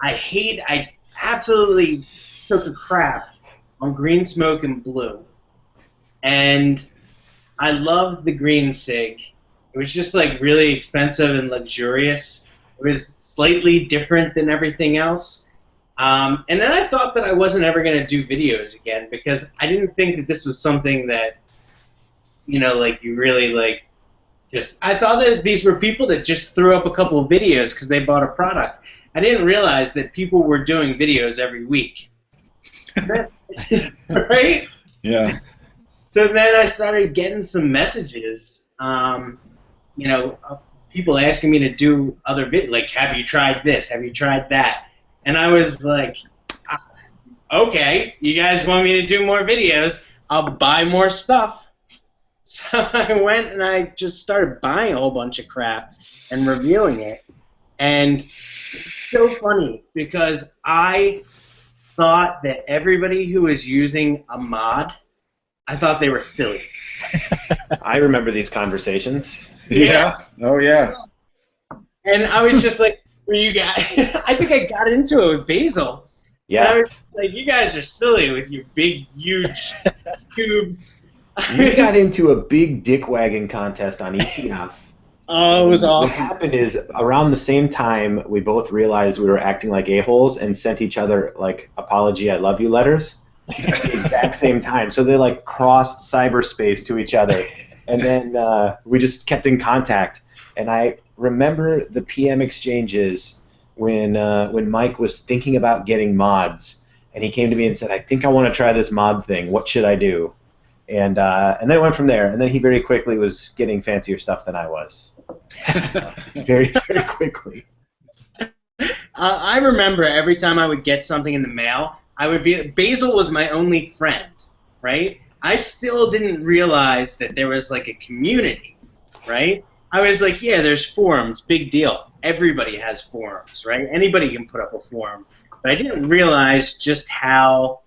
I absolutely took a crap on green smoke and blue. And I loved the green cig. It was just like really expensive and luxurious. It was slightly different than everything else. And then I thought that I wasn't ever going to do videos again because I didn't think that this was something that, you really I thought that these were people that just threw up a couple of videos because they bought a product. I didn't realize that people were doing videos every week. Right? Yeah. So then I started getting some messages. People asking me to do other videos, like, have you tried this? Have you tried that? And I was like, okay, you guys want me to do more videos? I'll buy more stuff. So I went and I just started buying a whole bunch of crap and reviewing it. And it's so funny because I thought that everybody who was using a mod I thought they were silly. I remember these conversations. Yeah. Oh yeah. And I was just like, "Well, you guys," I think I got into it with Basil. And I Yeah. was like, "You guys are silly with your big, huge tubes." We got into a big dick wagging contest on ECF. Oh, it was What awesome. happened is, around the same time, we both realized we were acting like a-holes and sent each other, like, apology, I love you letters at the exact same time. So they, like, crossed cyberspace to each other. And then we just kept in contact. And I remember the PM exchanges when Mike was thinking about getting mods. And he came to me and said, I think I want to try this mod thing. What should I do? And then it went from there. And then he very quickly was getting fancier stuff than I was. Very, very quickly. I remember every time I would get something in the mail, Basil was my only friend, right? I still didn't realize that there was like a community, right? I was like, yeah, there's forums, big deal. Everybody has forums, right? Anybody can put up a forum. But I didn't realize just how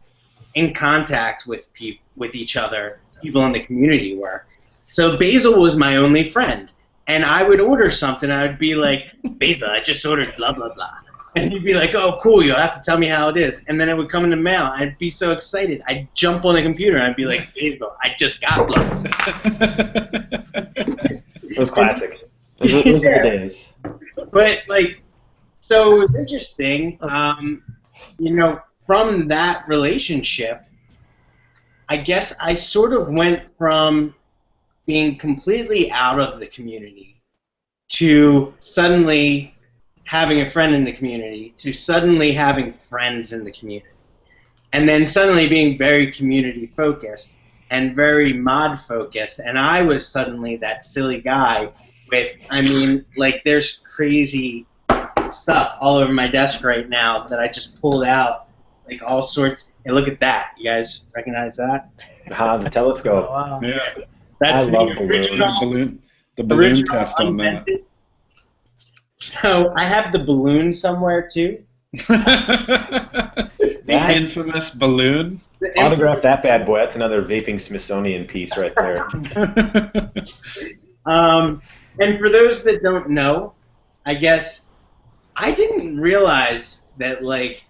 in contact with each other people in the community were. So Basil was my only friend. And I would order something, and I'd be like, Basil, I just ordered blah, blah, blah. And he'd be like, oh, cool, you'll have to tell me how it is. And then it would come in the mail. I'd be so excited. I'd jump on the computer, and I'd be like, Basil, I just got blah. It was classic. Those were the days. But, like, so it was interesting, you know, from that relationship, I guess I sort of went from being completely out of the community to suddenly having a friend in the community to suddenly having friends in the community. And then suddenly being very community focused and very mod focused. And I was suddenly that silly guy with, I mean, like there's crazy stuff all over my desk right now that I just pulled out, like all sorts. Hey, look at that. You guys recognize that? The telescope. Wow. Yeah. That's I the love balloons. original. The balloon original test on that. unvented. So I have the balloon somewhere too. The infamous balloon. Autograph that bad boy. That's another Vaping Smithsonian piece right there. And for those that don't know, I guess I didn't realize that, like,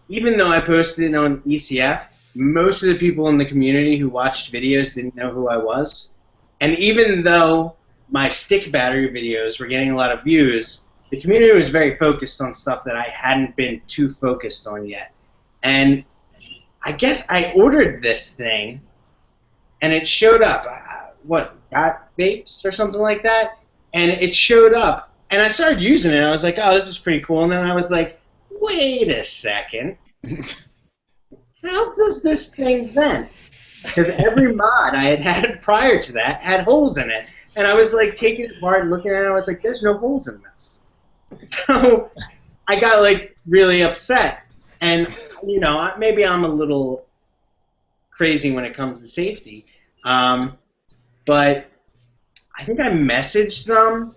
even though I posted it on ECF, most of the people in the community who watched videos didn't know who I was. And even though my stick battery videos were getting a lot of views, the community was very focused on stuff that I hadn't been too focused on yet. And I guess I ordered this thing, and it showed up. Got Vapes or something like that? And it showed up, and I started using it, and I was like, oh, this is pretty cool. And then I was like, wait a second. How does this thing vent? Because every mod I had had prior to that had holes in it. And I was like taking it apart and looking at it, and I was like, there's no holes in this. So I got like really upset. And, you know, maybe I'm a little crazy when it comes to safety. But I think I messaged them,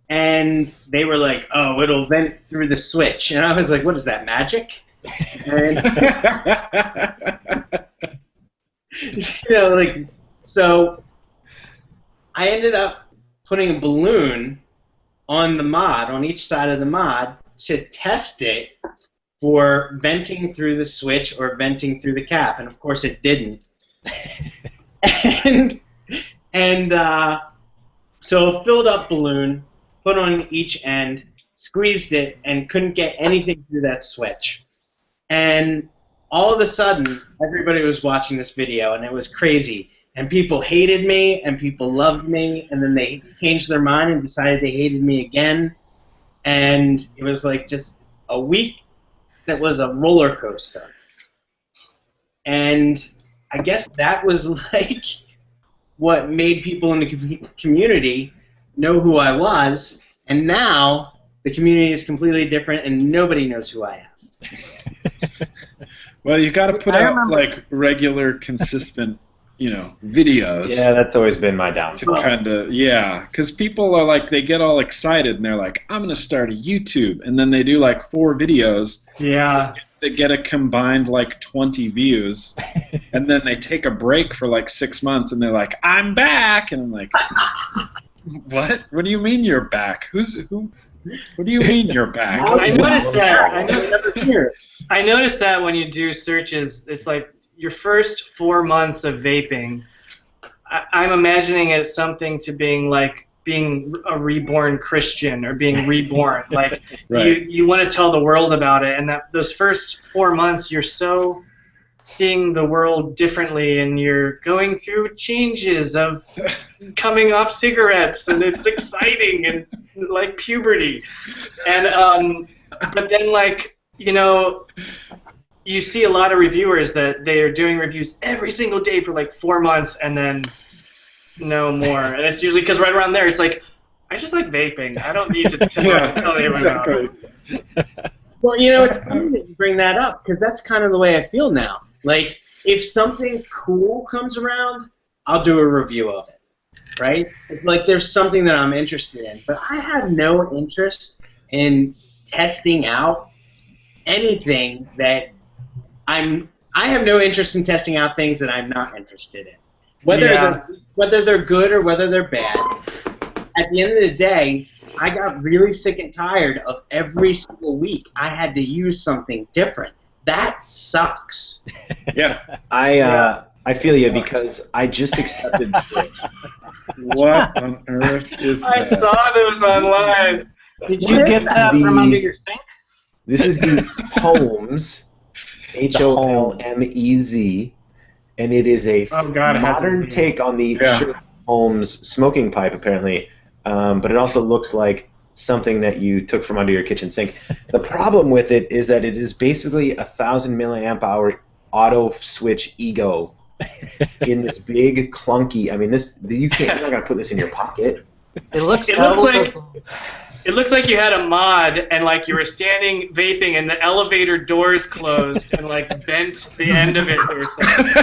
and they were like, oh, it'll vent through the switch. And I was like, what is that, magic? And, you know, like, so I ended up putting a balloon on the mod, on each side of the mod, to test it for venting through the switch or venting through the cap. And, of course, it didn't. And so a filled-up balloon, put on each end, squeezed it, and couldn't get anything through that switch. And all of a sudden, everybody was watching this video, and it was crazy. And people hated me, and people loved me, and then they changed their mind and decided they hated me again. And it was like just a week that was a roller coaster. And I guess that was like what made people in the community know who I was. And now the community is completely different, and nobody knows who I am. Well, you got to put out like regular, consistent, you know, videos. Yeah, that's always been my To downfall. kind of, yeah, because people are like, they get all excited and they're like, I'm gonna start a YouTube, and then they do like 4 videos. Yeah. They get a combined like 20 views, and then they take a break for like 6 months, and they're like, "I'm back," and I'm like, "What? What do you mean you're back? Who? What do you mean you're back?" I noticed that. I noticed that when you do searches, it's like your first 4 months of vaping. I'm imagining it something to being a reborn Christian or being reborn. Like Right. you want to tell the world about it, and that those first 4 months you're so seeing the world differently, and you're going through changes of coming off cigarettes, and it's exciting and like puberty. And but then you see a lot of reviewers that they are doing reviews every single day for like 4 months and then no more. And it's usually because right around there it's like, I just like vaping. I don't need to tell anyone about it. Well, it's funny that you bring that up because that's kind of the way I feel now. Like, if something cool comes around, I'll do a review of it, right? Like, there's something that I'm interested in. But I have no interest in testing out anything that I have no interest in testing out things that I'm not interested in. Whether they're good or whether they're bad. At the end of the day, I got really sick and tired of every single week I had to use something different. That sucks. Yeah. I feel you because I just accepted Twitch. What on earth is I that? saw those online. Did you get that from under your sink? This is the Holmes, HOLMEZ, and it is a modern take on the Sherlock Holmes smoking pipe, apparently. But it also looks like something that you took from under your kitchen sink. The problem with it is that it is basically 1,000 milliamp hour auto switch ego in this big clunky. I mean, you're not gonna put this in your pocket. It looks like you had a mod and like you were standing vaping and the elevator doors closed and like bent the end of it or something.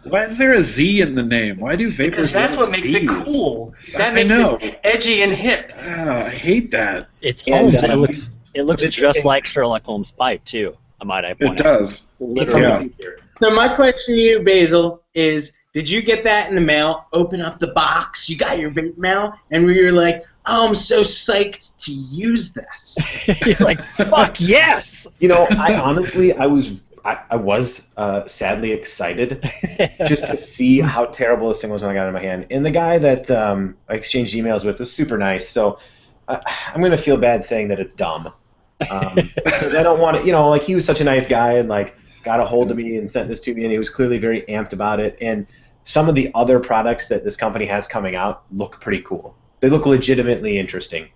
Why is there a Z in the name? Why do vapors? Because that's what makes Z's? it cool. That makes it edgy and hip. I hate that. It's Holmes. It looks just like Sherlock Holmes' pipe too. Might I point out? It does. Literally. Yeah. So my question to you, Basil, is: did you get that in the mail? Open up the box. You got your vape mail, and we were like, "Oh, I'm so psyched to use this." You're like, "Fuck yes!" I was sadly excited just to see how terrible this thing was when I got it in my hand. And the guy that I exchanged emails with was super nice, so I'm going to feel bad saying that it's dumb. Because I don't want to, he was such a nice guy and, got a hold of me and sent this to me, and he was clearly very amped about it. And some of the other products that this company has coming out look pretty cool. They look legitimately interesting.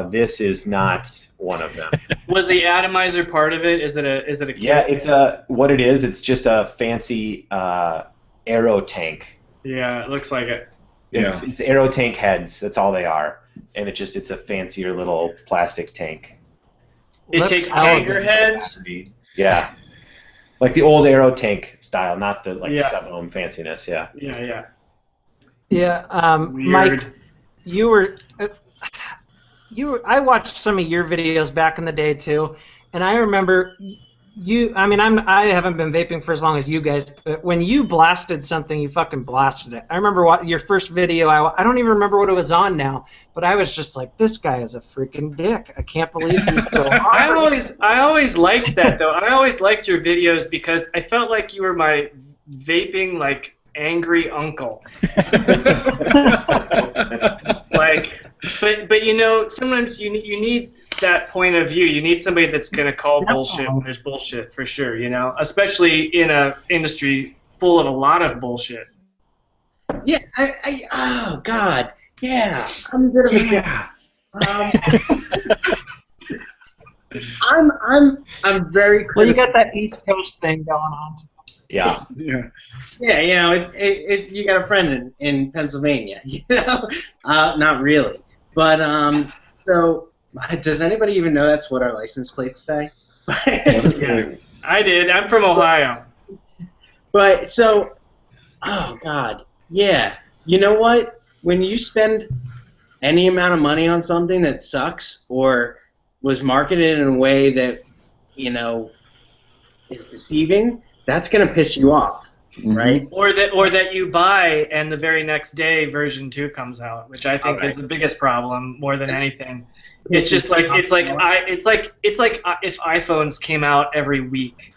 This is not one of them. Was the atomizer part of it? Is it a kit? Yeah, it's what it is. It's just a fancy aero tank. Yeah, it looks like it. It's aero tank heads. That's all they are, and it's a fancier little plastic tank. It takes tanker heads. Yeah, like the old aero tank style, not the 7-ohm fanciness. Yeah. Yeah. Yeah, Mike, you were. I watched some of your videos back in the day too, and I remember you. I mean, I haven't been vaping for as long as you guys, but when you blasted something, you fucking blasted it. I remember your first video. I don't even remember what it was on now, but I was just like, this guy is a freaking dick. I can't believe he's so hard. I always liked that though. I always liked your videos because I felt like you were my vaping angry uncle. But sometimes you need that point of view. You need somebody that's going to call bullshit when there's bullshit, for sure, especially in an industry full of a lot of bullshit. Yeah, oh God, yeah, I'm a bit of a I'm very critical. Well, you got that East Coast thing going on. Yeah. You got a friend in Pennsylvania, not really. But, so, does anybody even know that's what our license plates say? Yeah, I did. I'm from Ohio. But, so, oh, God, yeah. You know what? When you spend any amount of money on something that sucks or was marketed in a way that, is deceiving, that's going to piss you off, right? Or that you buy and the very next day version 2 comes out, which I think is the biggest problem more than anything. It's just like it's like if iPhones came out every week.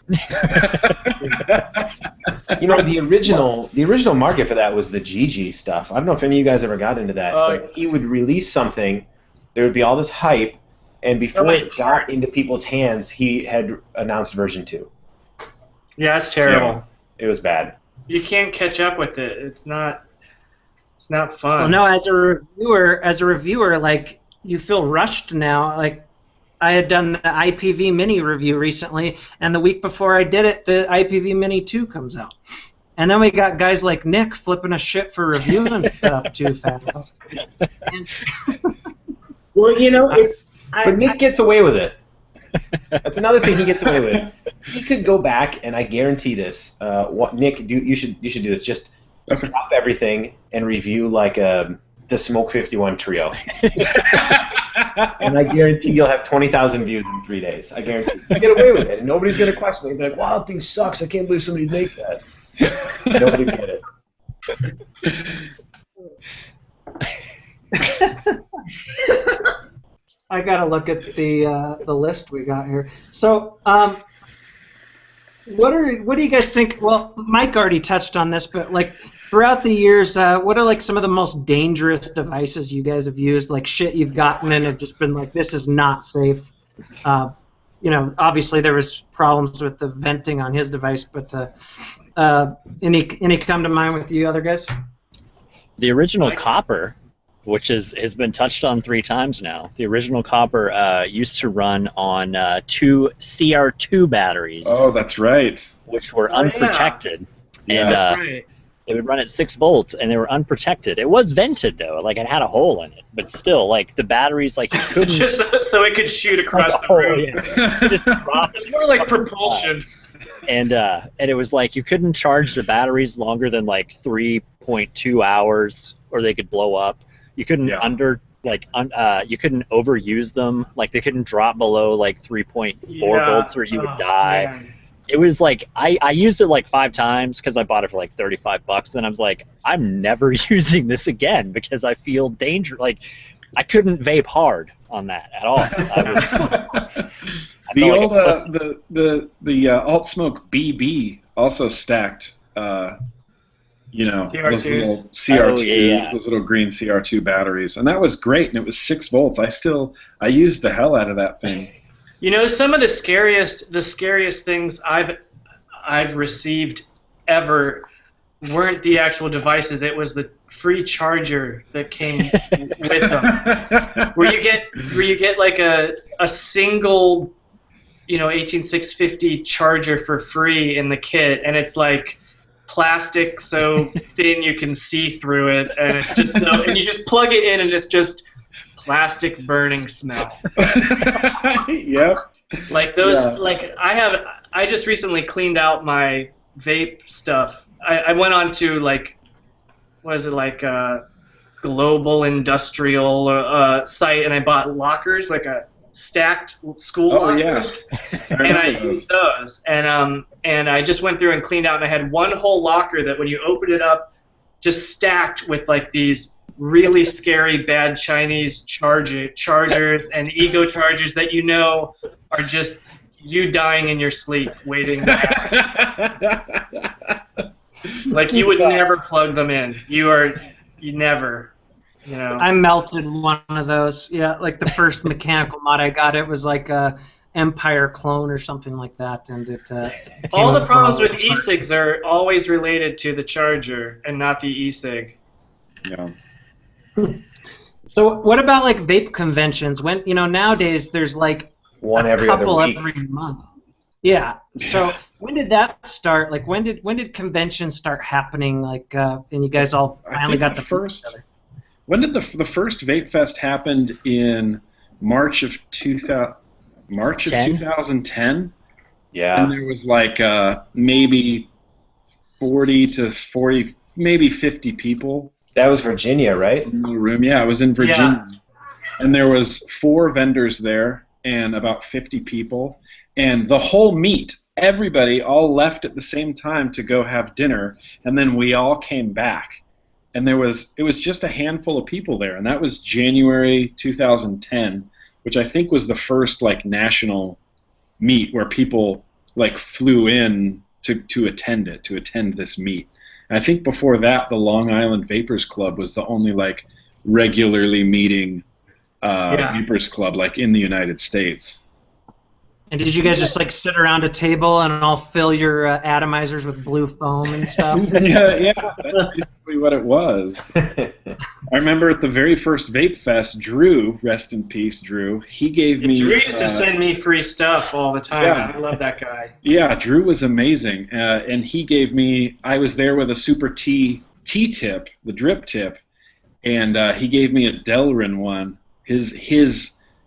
You know, the original market for that was the GG stuff. I don't know if any of you guys ever got into that, but he would release something, there would be all this hype, and before it got into people's hands, he had announced version 2. Yeah, it's terrible. It was bad. You can't catch up with it. It's not fun. Well, no, as a reviewer, like, you feel rushed now. Like, I had done the IPV Mini review recently, and the week before I did it, the IPV Mini 2 comes out. And then we got guys like Nick flipping a shit for reviewing stuff too fast. Well, you know, but Nick gets away with it. That's another thing he gets away with. He could go back, and I guarantee this. What Nick, you should do this. Just drop everything and review like the Smoke 51 Trio. And I guarantee you'll have 20,000 views in 3 days. I guarantee you get away with it, and nobody's gonna question it. They'll be like, "Wow, that thing sucks. I can't believe somebody would make that." Nobody would get it. I gotta look at the list we got here. So, what do you guys think? Well, Mike already touched on this, but like throughout the years, what are like some of the most dangerous devices you guys have used? Like shit you've gotten and have just been like, this is not safe. You know, obviously there was problems with the venting on his device, but any come to mind with you other guys? The original copper, which has been touched on 3 times now. The original copper used to run on 2 CR2 batteries. Oh, that's right. Which were unprotected. Yeah. And That's right. it would run at 6 volts, and they were unprotected. It was vented, though. Like, it had a hole in it. But still, like, the batteries, like, you couldn't... Just so it could shoot across the room. Yeah. Just drop it. It's more like propulsion. And it was like you couldn't charge the batteries longer than, like, 3.2 hours, or they could blow up. You couldn't you couldn't overuse them. Like, they couldn't drop below like 3.4 volts or you would die. Man. It was like I used it like 5 times because I bought it for like $35. Then I was like, I'm never using this again because I feel danger. Like, I couldn't vape hard on that at all. The Alt Smoke BB also stacked. You know, those little CR2, those little green CR2 batteries, and that was great. And it was 6 volts. I used the hell out of that thing. You know, some of the scariest things I've received ever weren't the actual devices. It was the free charger that came with them, where you get like a single, you know, 18650 charger for free in the kit, and it's like plastic so thin you can see through it, and it's just so, and you just plug it in and it's just plastic burning smell. Yep. Like those, like I just recently cleaned out my vape stuff. I went on to like, what is it, like global industrial site, and I bought lockers, like a stacked school lockers, and I used those, and I just went through and cleaned out, and I had one whole locker that when you open it up, just stacked with like these really scary bad Chinese chargers and ego chargers that you know are just you dying in your sleep waiting to happen. Like, you would never plug them in. You never. You know. I melted one of those. Yeah, like the first mechanical mod I got, it was like a Empire clone or something like that, and it. All the problems with e-cigs are always related to the charger and not the e-cig. Yeah. So what about like vape conventions? When, you know, nowadays there's like one a every couple other week. every month. Yeah. So when did that start? Like when did conventions start happening? Like and you guys all finally got the first. When did the first Vape Fest happened in March of 2010? Yeah. And there was like maybe 40 to 40, maybe 50 people. That was Virginia, right? In the room, yeah, it was in Virginia. Yeah. And there was 4 vendors there and about 50 people. And the whole meet, everybody all left at the same time to go have dinner, and then we all came back. And it was just a handful of people there, and that was January 2010, which I think was the first like national meet where people like flew in to attend this meet. And I think before that, the Long Island Vapors Club was the only like regularly meeting Vapors Club like in the United States. And did you guys just like sit around a table and all fill your atomizers with blue foam and stuff? Yeah, that's basically what it was. I remember at the very first Vape Fest, Drew, rest in peace, Drew. He gave me. Drew used to send me free stuff all the time. Yeah. I love that guy. Yeah, Drew was amazing, and he gave me. I was there with a Super T tip, the drip tip, and he gave me a Delrin one. His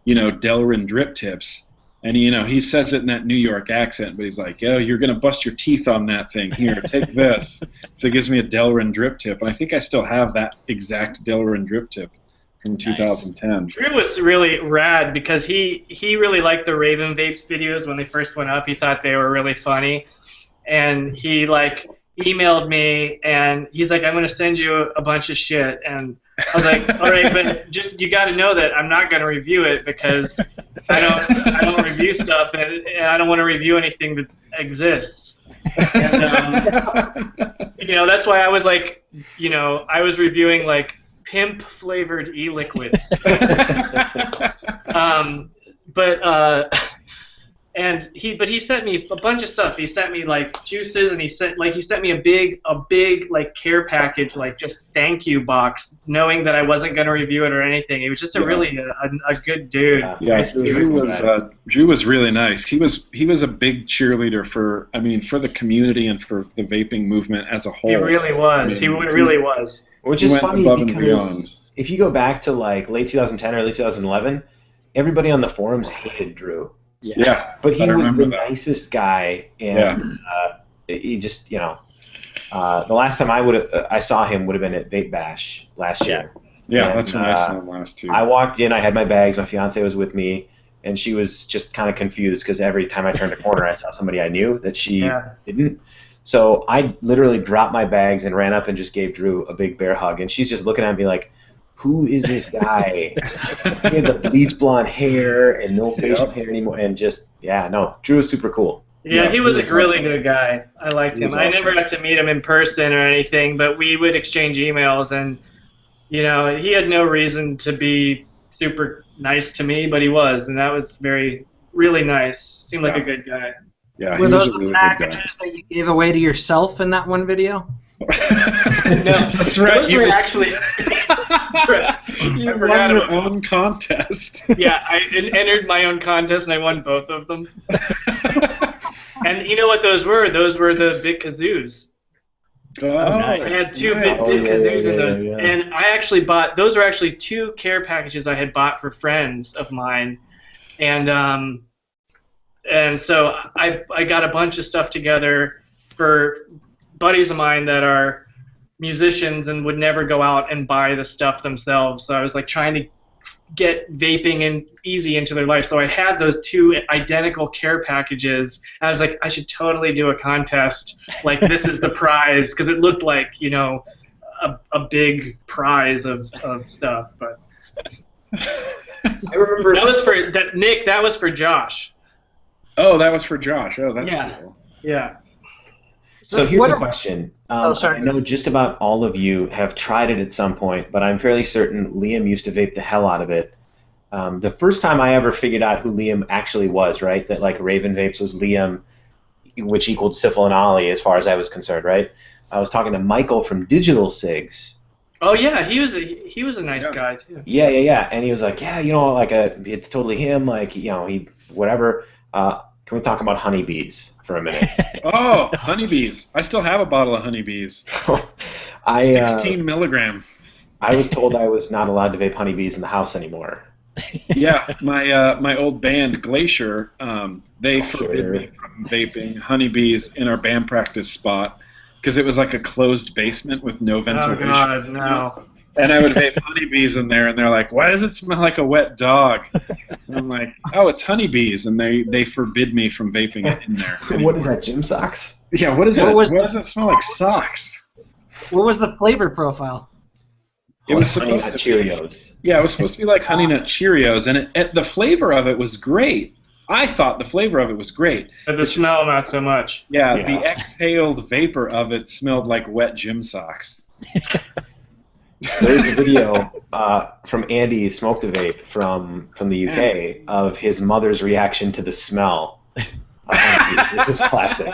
Delrin drip tips. And, he says it in that New York accent, but he's like, "Yo, you're going to bust your teeth on that thing. Here, take this." So he gives me a Delrin drip tip. And I think I still have that exact Delrin drip tip from 2010. Drew was really rad because he really liked the Raven Vapes videos when they first went up. He thought they were really funny. And he, like, emailed me, and he's like, "I'm going to send you a bunch of shit." And I was like, "All right, but just you got to know that I'm not going to review it because I don't review stuff, and I don't want to review anything that exists." And that's why I was like, I was reviewing like pimp flavored e-liquid. And he sent me a bunch of stuff. He sent me like juices, and he sent me a big like care package, like just thank you box, knowing that I wasn't going to review it or anything. He was just a really a good dude. Yeah, Drew was really nice. He was a big cheerleader for the community and for the vaping movement as a whole. He really was. He really was. Which is funny because if you go back to like late 2010 or late 2011, everybody on the forums hated Drew. Yeah, but he was the nicest guy, and he just, the last time I saw him would have been at Vape Bash last year. Yeah, and, that's when I saw him last too. I walked in, I had my bags, my fiance was with me, and she was just kind of confused because every time I turned a corner, I saw somebody I knew that she didn't. So I literally dropped my bags and ran up and just gave Drew a big bear hug, and she's just looking at me like, "Who is this guy?" He had the bleach blonde hair and no facial hair anymore, and just Drew was super cool. Yeah, he was a really good guy. I liked him. I never got to meet him in person or anything, but we would exchange emails, and he had no reason to be super nice to me, but he was, and that was really nice. Seemed like a good guy. Yeah, were those really the packages that you gave away to yourself in that one video? No, that's right. Those were actually. You won your own contest. Yeah, I entered my own contest and I won both of them. And you know what those were? Those were the big kazoos. Oh, I had two big kazoos in those, and I actually bought. Those are actually two care packages I had bought for friends of mine, and so I got a bunch of stuff together for buddies of mine that are musicians and would never go out and buy the stuff themselves. So I was like trying to get vaping easy into their life. So I had those two identical care packages. I was like, I should totally do a contest. Like, this is the prize, because it looked like, a big prize of stuff. But I remember Nick. That was for Josh. Oh, that was for Josh. Oh, that's cool. Yeah. So here's a question. Sorry. I know just about all of you have tried it at some point, but I'm fairly certain Liam used to vape the hell out of it. The first time I ever figured out who Liam actually was, right, that like Raven Vapes was Liam, which equaled Syphil and Ollie as far as I was concerned, right? I was talking to Michael from Digital Cigs. Oh yeah, he was a nice guy too. Yeah, and he was like, it's totally him, like, he whatever. Can we talk about honeybees for a minute? Oh, honeybees. I still have a bottle of honeybees. 16 milligram. I was told I was not allowed to vape honeybees in the house anymore. Yeah, my old band, Glacier, they forbid me from vaping honeybees in our band practice spot because it was like a closed basement with no ventilation. Oh, God, no. And I would vape honeybees in there, and they're like, "Why does it smell like a wet dog?" And I'm like, "Oh, it's honeybees," and they forbid me from vaping it in there. What is that, gym socks? Yeah, what is that? Why does it smell like socks? What was the flavor profile? It was Honey supposed Nut to be. Cheerios. Yeah, it was supposed to be like Honey Nut Cheerios, and the flavor of it was great. I thought the flavor of it was great. But the smell, not so much. Yeah, Yeah. the exhaled vapor of it smelled like wet gym socks. There's a video from Andy Smoked a Vape from the UK of his mother's reaction to the smell of honeybees, which is classic.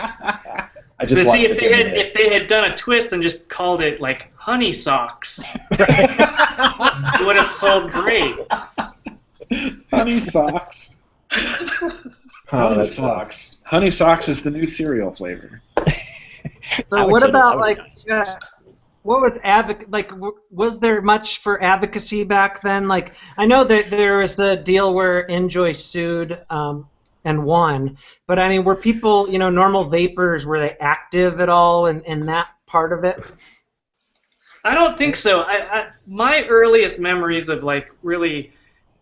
I just But watched see, it the other day. if they had done a twist and just called it like honey socks, it would have sold great. Honey socks. Oh, Honey that's socks. Honey socks is the new cereal flavor. So what about like what was was there much for advocacy back then? Like I know that there was a deal where Enjoy sued and won, but I mean, were people, normal vapors, were they active at all in that part of it? I don't think so. My earliest memories of like really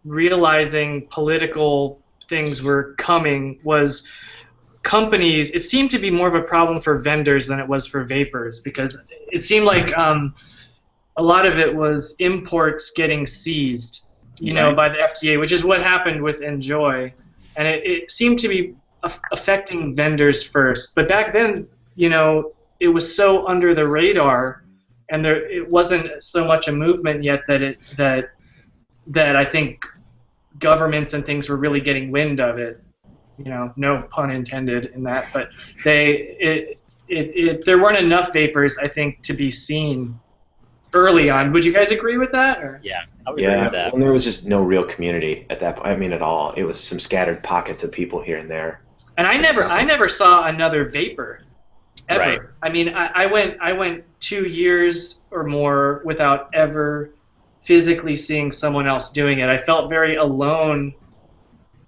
realizing political things were coming was companies. It seemed to be more of a problem for vendors than it was for vapors, because it seemed like a lot of it was imports getting seized, by the FDA, which is what happened with Enjoy, and it seemed to be affecting vendors first. But back then, it was so under the radar, and it wasn't so much a movement yet that I think governments and things were really getting wind of it. No pun intended in that, but there weren't enough vapors, I think, to be seen early on. Would you guys agree with that? Or? Yeah, I would agree with that. And there was just no real community at that point. I mean, at all. It was some scattered pockets of people here and there. And I never saw another vapor, ever. Right. I mean, I went 2 years or more without ever physically seeing someone else doing it. I felt very alone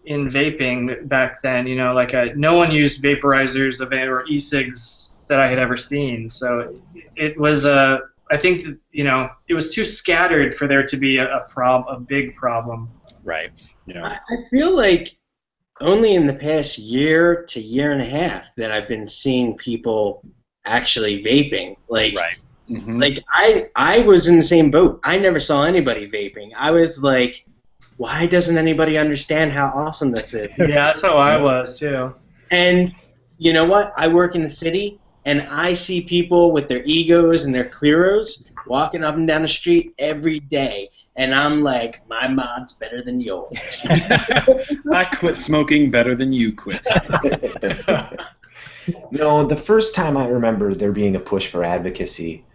in vaping back then. No one used vaporizers or e-cigs that I had ever seen. So it was I think it was too scattered for there to be a big problem. Right. Yeah. I feel like only in the past year to year and a half that I've been seeing people actually vaping. Like, Right. Mm-hmm. like I was in the same boat. I never saw anybody vaping. I was like, why doesn't anybody understand how awesome this is? Yeah, that's how I was too. And you know what? I work in the city, and I see people with their egos and their Cleros walking up and down the street every day, and I'm like, my mod's better than yours. I quit smoking better than you quit. No, the first time I remember there being a push for advocacy,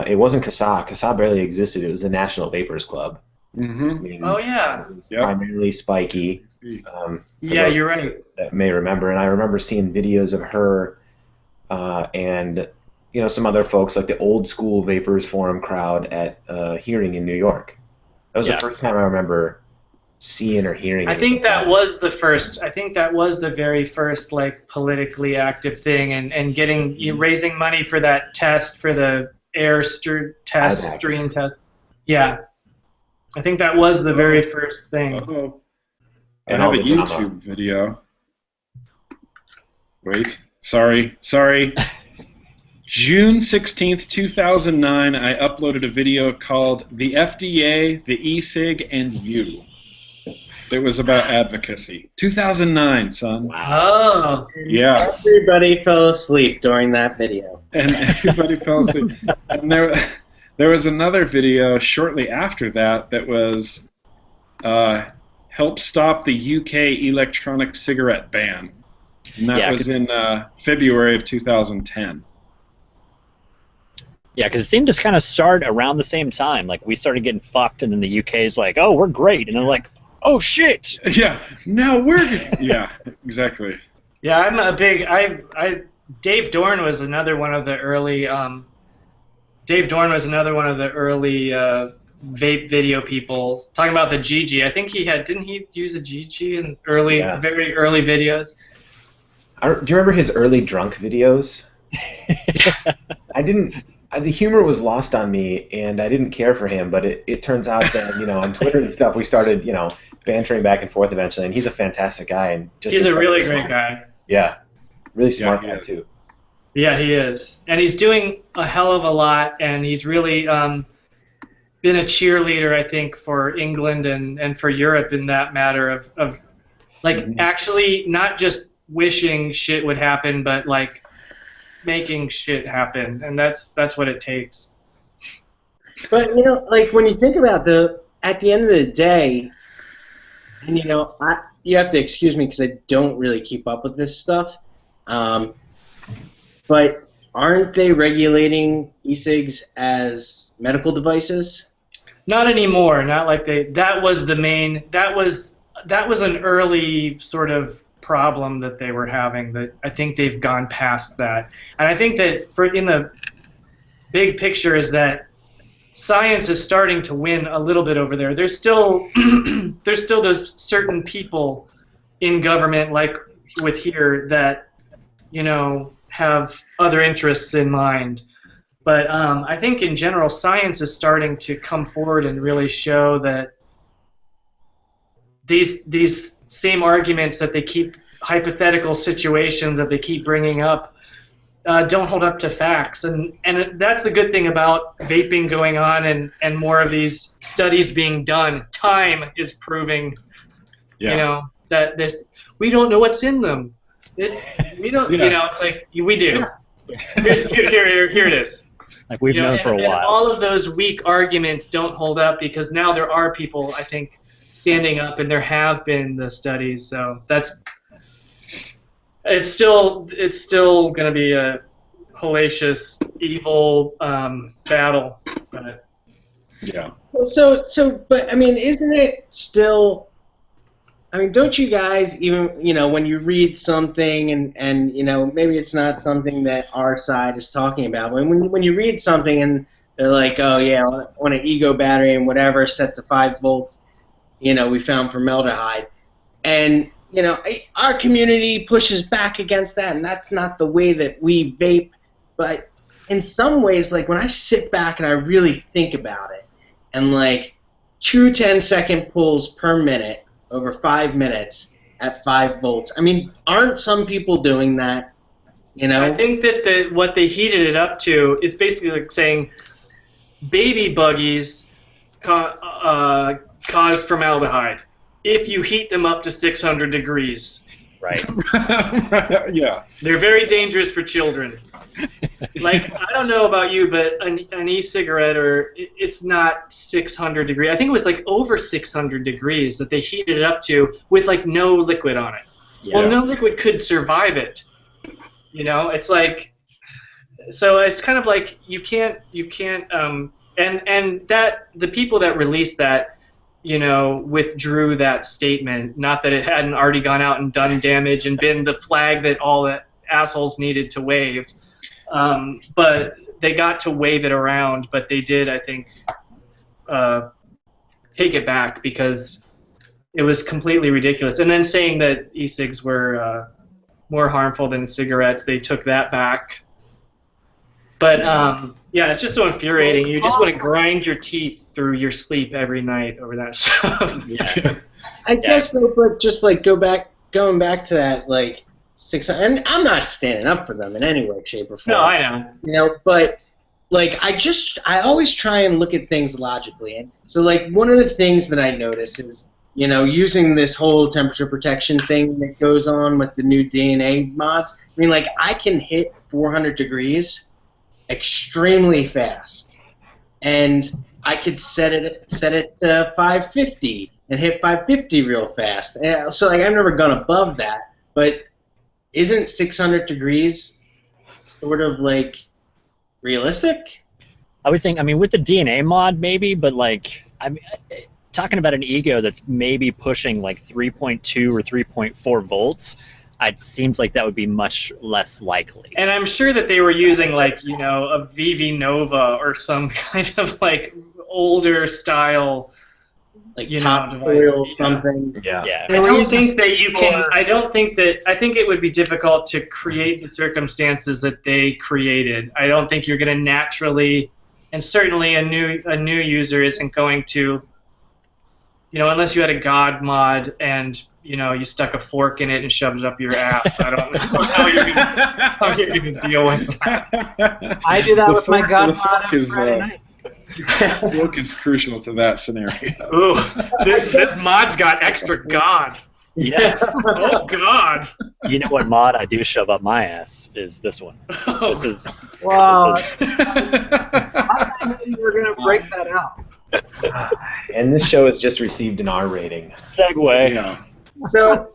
it wasn't CASA. CASA barely existed. It was the National Vapors Club. Mm-hmm. I mean, Oh yeah. it was Yep. primarily Spiky. For Yeah, those you're right. that may remember, and I remember seeing videos of her and some other folks like the old school Vapors Forum crowd at a hearing in New York. That was Yeah. the first time I remember seeing or hearing. I think anything that like was the first. I think that was the very first like politically active thing, and raising money for that test, for the air stream test. Yeah, I think that was the very first thing. Uh-oh. I And have all a the drama. YouTube video. Wait. Sorry. June 16th, 2009, I uploaded a video called The FDA, the E-Cig, and You. It was about advocacy. 2009, son. Oh, Yeah. Everybody fell asleep during that video. And everybody fell asleep. And there was another video shortly after that was help stop the UK electronic cigarette ban. And that Yeah, was in February of 2010. Yeah, because it seemed to kind of start around the same time. Like, we started getting fucked, and then the UK's like, oh, we're great. And they're like, oh, shit. Yeah, now we're good. Yeah, exactly. yeah. I'm a big. Dave Dorn was another one of the early. Vape video people talking about the GG. I think didn't he use a GG in very early videos? Do you remember his early drunk videos? I didn't the humor was lost on me, and I didn't care for him. But it turns out that on Twitter and stuff, we started bantering back and forth eventually. And he's a fantastic guy, and just He's a really incredibly great smart. guy. Yeah, really smart Yeah, guy he is. too. Yeah, he is, and he's doing a hell of a lot, and he's really been a cheerleader, I think, for England and for Europe in that matter of like actually not just wishing shit would happen, but like making shit happen, and that's what it takes. But like when you think about at the end of the day, and you have to excuse me because I don't really keep up with this stuff, but aren't they regulating e-cigs as medical devices? Not anymore. Not like they. That was the main. That was an early sort of problem that they were having. That I think they've gone past that, and I think that in the big picture is that science is starting to win a little bit over there. There's still those certain people in government, like with here, that have other interests in mind. But I think in general, science is starting to come forward and really show that these same arguments that they keep, hypothetical situations that they keep bringing up, don't hold up to facts. And that's the good thing about vaping going on and more of these studies being done. Time is proving, that we don't know what's in them. We don't, it's like we do. Here it is. Like we've known for a and while. all of those weak arguments don't hold up because now there are people, I think, standing up, and there have been the studies. So it's still going to be a hellacious, evil battle. But Yeah. But I mean, isn't it still? I mean, don't you guys even, when you read something and maybe it's not something that our side is talking about, but when you read something and they're like, oh yeah, on an ego battery and whatever set to 5 volts, we found formaldehyde, and our community pushes back against that, and that's not the way that we vape. But in some ways, like when I sit back and I really think about it, and like 2 10-second pulls per minute over 5 minutes at 5 volts. I mean, aren't some people doing that? I think that what they heated it up to is basically like saying baby buggies cause formaldehyde if you heat them up to 600 degrees. Right. Yeah. They're very dangerous for children. Like, I don't know about you, but an e-cigarette, it's not 600 degrees. I think it was like over 600 degrees that they heated it up to with like no liquid on it. Yeah. Well, no liquid could survive it. It's like, so it's kind of like you can't, and that the people that released that, withdrew that statement. Not that it hadn't already gone out and done damage and been the flag that all the assholes needed to wave. But they got to wave it around, but they did, I think, take it back because it was completely ridiculous. And then saying that e-cigs were more harmful than cigarettes, they took that back. But yeah, it's just so infuriating. You just want to grind your teeth through your sleep every night over that stuff. Yeah. I guess though, but just like going back to that, like 600. And I'm not standing up for them in any way, shape, or form. No, I know. But like I always try and look at things logically. And so like one of the things that I notice is using this whole temperature protection thing that goes on with the new DNA mods. I mean, like I can hit 400 degrees extremely fast, and I could set it to 550 and hit 550 real fast. And so like I've never gone above that, but isn't 600 degrees sort of like realistic? I would think, with the DNA mod maybe, but like, talking about an ego that's maybe pushing like 3.2 or 3.4 volts, it seems like that would be much less likely. And I'm sure that they were using like, a VV Nova or some kind of like older style like you know, top device. oil Yeah. something. Yeah. Yeah. I don't think that you can. I don't think that. I think it would be difficult to create the circumstances that they created. I don't think you're going to naturally, and certainly a new user isn't going to. You know, unless you had a God mod and you stuck a fork in it and shoved it up your ass. I don't know how you're going to deal with that. I do that The with my fork- God the mod fork on is, Friday night. Fork is crucial to that scenario. Ooh, this mod's got extra God. Yeah. Oh God. You know what mod I do shove up my ass is this one. Oh, This is. Wow. This is I knew you were going to break that out. And this show has just received an R rating. segue. Yeah. So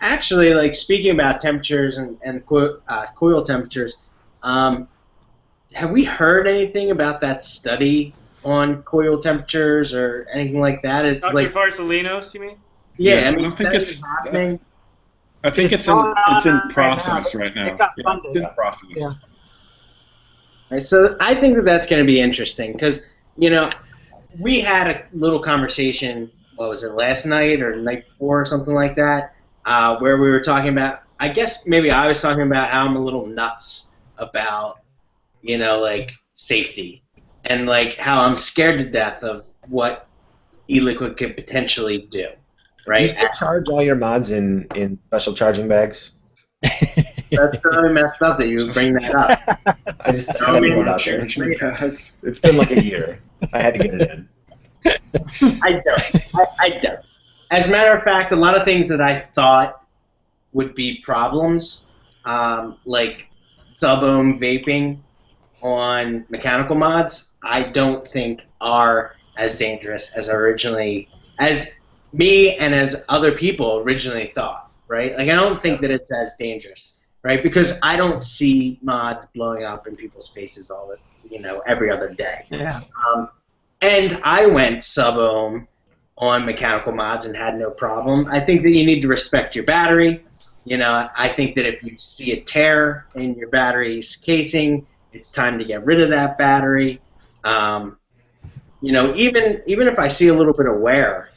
actually, like speaking about temperatures and coil temperatures, have we heard anything about that study on coil temperatures or anything like that? It's Dr. like, Farsalinos, you mean? yeah, I I mean, don't think that it's is happening. I think it's going in on process right right now. It got Yeah, funded. it's in process. Yeah. Right, so I think that that's going to be interesting because we had a little conversation. What was it, last night or the night before or something like that, where we were talking about. I guess maybe I was talking about how I'm a little nuts about like safety and like how I'm scared to death of what e-liquid could potentially do. Do you Right? still charge all your mods in special charging bags? That's really messed up that you would bring that up. I just had to go out there. It's been like a year. I had to get it in. I don't. I don't. As a matter of fact, a lot of things that I thought would be problems, like sub-ohm vaping on mechanical mods, I don't think are as dangerous as me and as other people originally thought, right? Like, I don't think that it's as dangerous, right? Because I don't see mods blowing up in people's faces every other day. Yeah. And I went sub-ohm on mechanical mods and had no problem. I think that you need to respect your battery. I think that if you see a tear in your battery's casing, it's time to get rid of that battery. Even if I see a little bit of wear,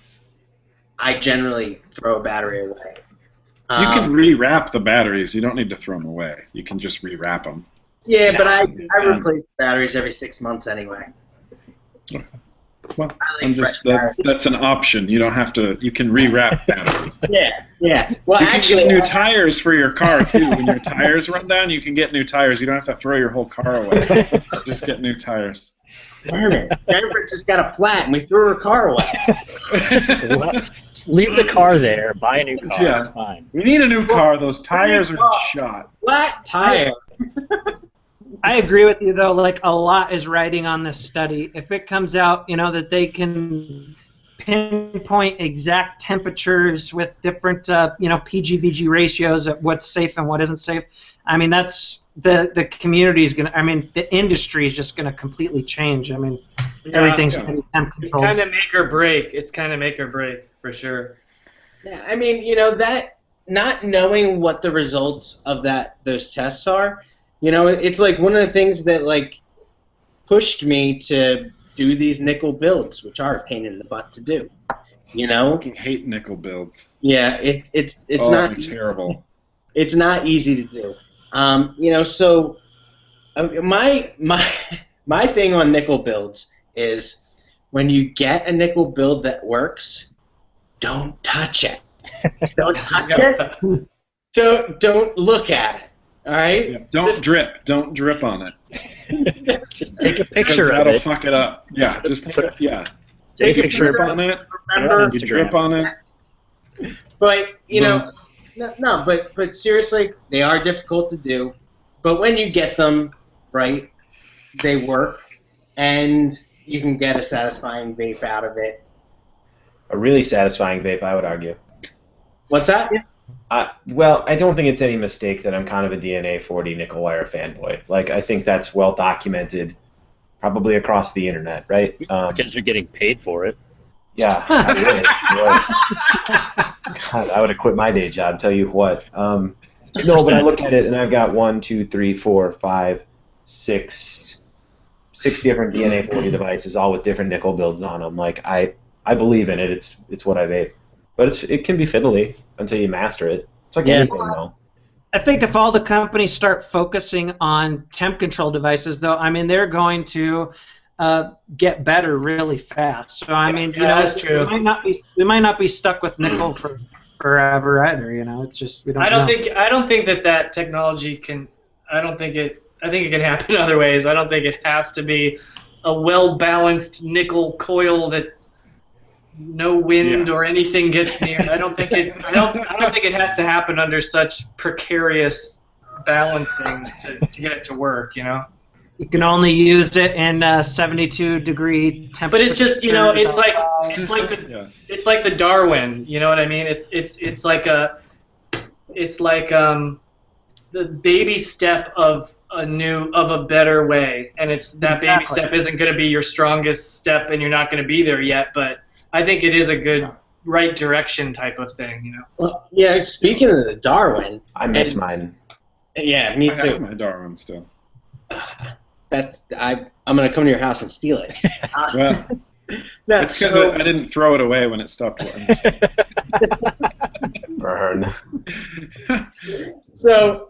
I generally throw a battery away. You can rewrap the batteries. You don't need to throw them away. You can just rewrap them. Yeah, but I replace batteries every 6 months anyway. Well, I like fresh batteries. that's an option. You don't have to. You can rewrap batteries. Yeah. Well, You can actually, get new tires for your car too. When your tires run down, you can get new tires. You don't have to throw your whole car away. Just get new tires. darn it, Jennifer just got a flat and we threw her car away. Just leave the car there. Buy a new car. Yeah. It's fine. We need a new car. Those tires are shot. Flat tire. I agree with you, though. Like, a lot is riding on this study. If it comes out, that they can pinpoint exact temperatures with different, PG-VG ratios of what's safe and what isn't safe, I mean, that's the community is going to, I mean, the industry is just going to completely change. I mean, everything's going to be temp It's controlled. kind of make or break. It's kind of make or break for sure. Yeah, I mean, that not knowing what the results of those tests are, it's like one of the things that like pushed me to do these nickel builds, which are a pain in the butt to do. I fucking hate nickel builds. Yeah, it's They're not terrible. It's not easy to do. So my thing on nickel builds is when you get a nickel build that works, don't touch it. Don't touch it. Don't look at it. All right. Yeah, don't drip. Don't drip on it. Just take a Because picture of that'll it. fuck it up. Yeah, just Take a Take a picture drip of on it. Remember, Instagram. You drip on it. but but seriously, they are difficult to do. But when you get them right, they work, and you can get a satisfying vape out of it. A really satisfying vape, I would argue. What's that? Well, I don't think it's any mistake that I'm kind of a DNA 40 nickel wire fanboy. Like, I think that's well documented, probably across the internet, right? Because you're getting paid for it. Yeah, I would. God, I would have quit my day job. Tell you what. No, but I look at it and I've got 1, 2, 3, 4, 5, 6 different DNA 40 devices, all with different nickel builds on them. Like, I believe in it. It's what I vape. But it can be fiddly until you master it. It's like Yeah. anything, though. I think if all the companies start focusing on temp control devices, though, I mean, they're going to get better really fast. So I mean, you know, that's true. We might not be stuck with nickel for forever either. You know, it's just we don't. I don't know. think that technology can. I think it can happen other ways. I don't think it has to be a well-balanced nickel coil that no wind or anything gets near. I don't think it has to happen under such precarious balancing to get it to work. You know. You can only use it in 72-degree temperature. But it's just, you know, it's like the Darwin. You know what I mean? It's like the baby step of a better way, and it's that baby step isn't going to be your strongest step, and you're not going to be there yet. But I think it is a good right direction type of thing. You know. Well, yeah. Speaking of the Darwin, I miss mine. Yeah, me I too. have my Darwin still. I'm gonna come to your house and steal it. Well, No, it's because so- I didn't throw it away when it stopped working. Burn. So,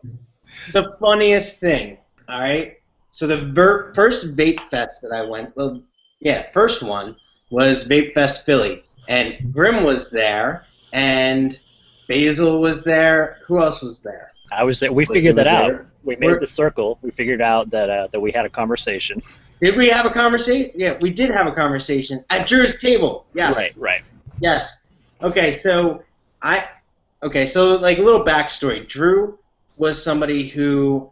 the funniest thing, all right? So the first Vape Fest that I went, first one was Vape Fest Philly, and Grim was there, and Basil was there. Who else was there? I was there. We Lisa figured that was out. there. We made the circle. We figured out that we had a conversation. Did we have a conversation? Yeah, we did have a conversation at Drew's table. Yes. Right. Yes. Okay, so like a little backstory. Drew was somebody who,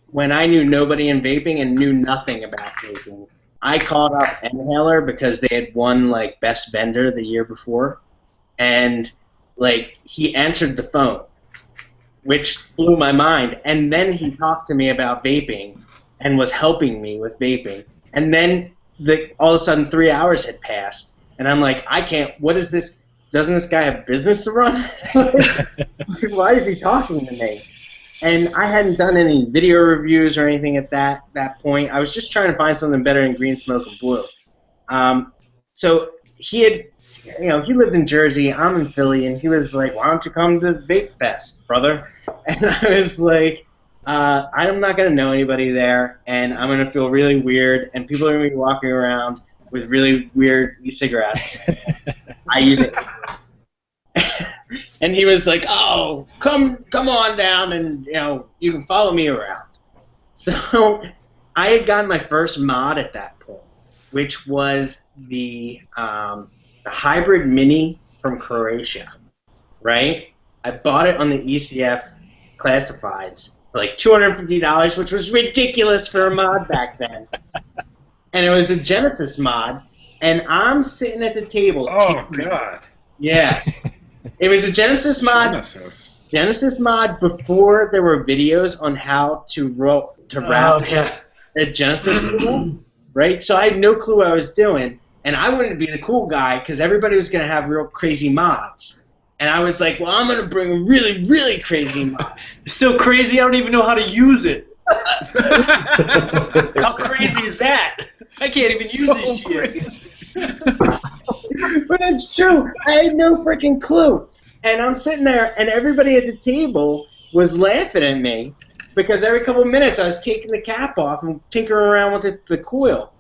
when I knew nobody in vaping and knew nothing about vaping, I called up Inhaler because they had won like best vendor the year before, and like he answered the phone, which blew my mind. And then he talked to me about vaping and was helping me with vaping. And then all of a sudden 3 hours had passed, and I'm like, I can't. What is this? Doesn't this guy have business to run? Why is he talking to me? And I hadn't done any video reviews or anything at that point. I was just trying to find something better than green smoke and blue. So he had, he lived in Jersey. I'm in Philly, and he was like, "Why don't you come to Vape Fest, brother?" And I was like, "I'm not gonna know anybody there, and I'm gonna feel really weird, and people are gonna be walking around with really weird e-cigarettes." I use it. And he was like, "Oh, come on down, and you can follow me around." So I had gotten my first mod at that point, which was the hybrid mini from Croatia, right? I bought it on the ECF classifieds for like $250, which was ridiculous for a mod back then. And it was a Genesis mod, and I'm sitting at the table. Oh, God. Yeah. It was a Genesis mod. Genesis mod before there were videos on how to wrap a Genesis cool, right? So I had no clue what I was doing, and I wanted to be the cool guy because everybody was going to have real crazy mods. And I was like, well, I'm going to bring a really, really crazy mod. It's so crazy I don't even know how to use it. How crazy is that? I can't even use this shit. But it's true. I had no freaking clue. And I'm sitting there, and everybody at the table was laughing at me because every couple of minutes I was taking the cap off and tinkering around with the coil.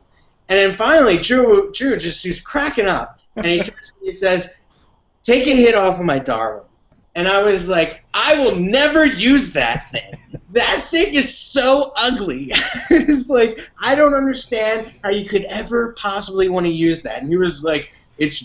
And then finally, Drew he's cracking up, and he turns to me and says, "Take a hit off of my Darwin." And I was like, I will never use that thing. That thing is so ugly. It's like, I don't understand how you could ever possibly want to use that. And he was like, it's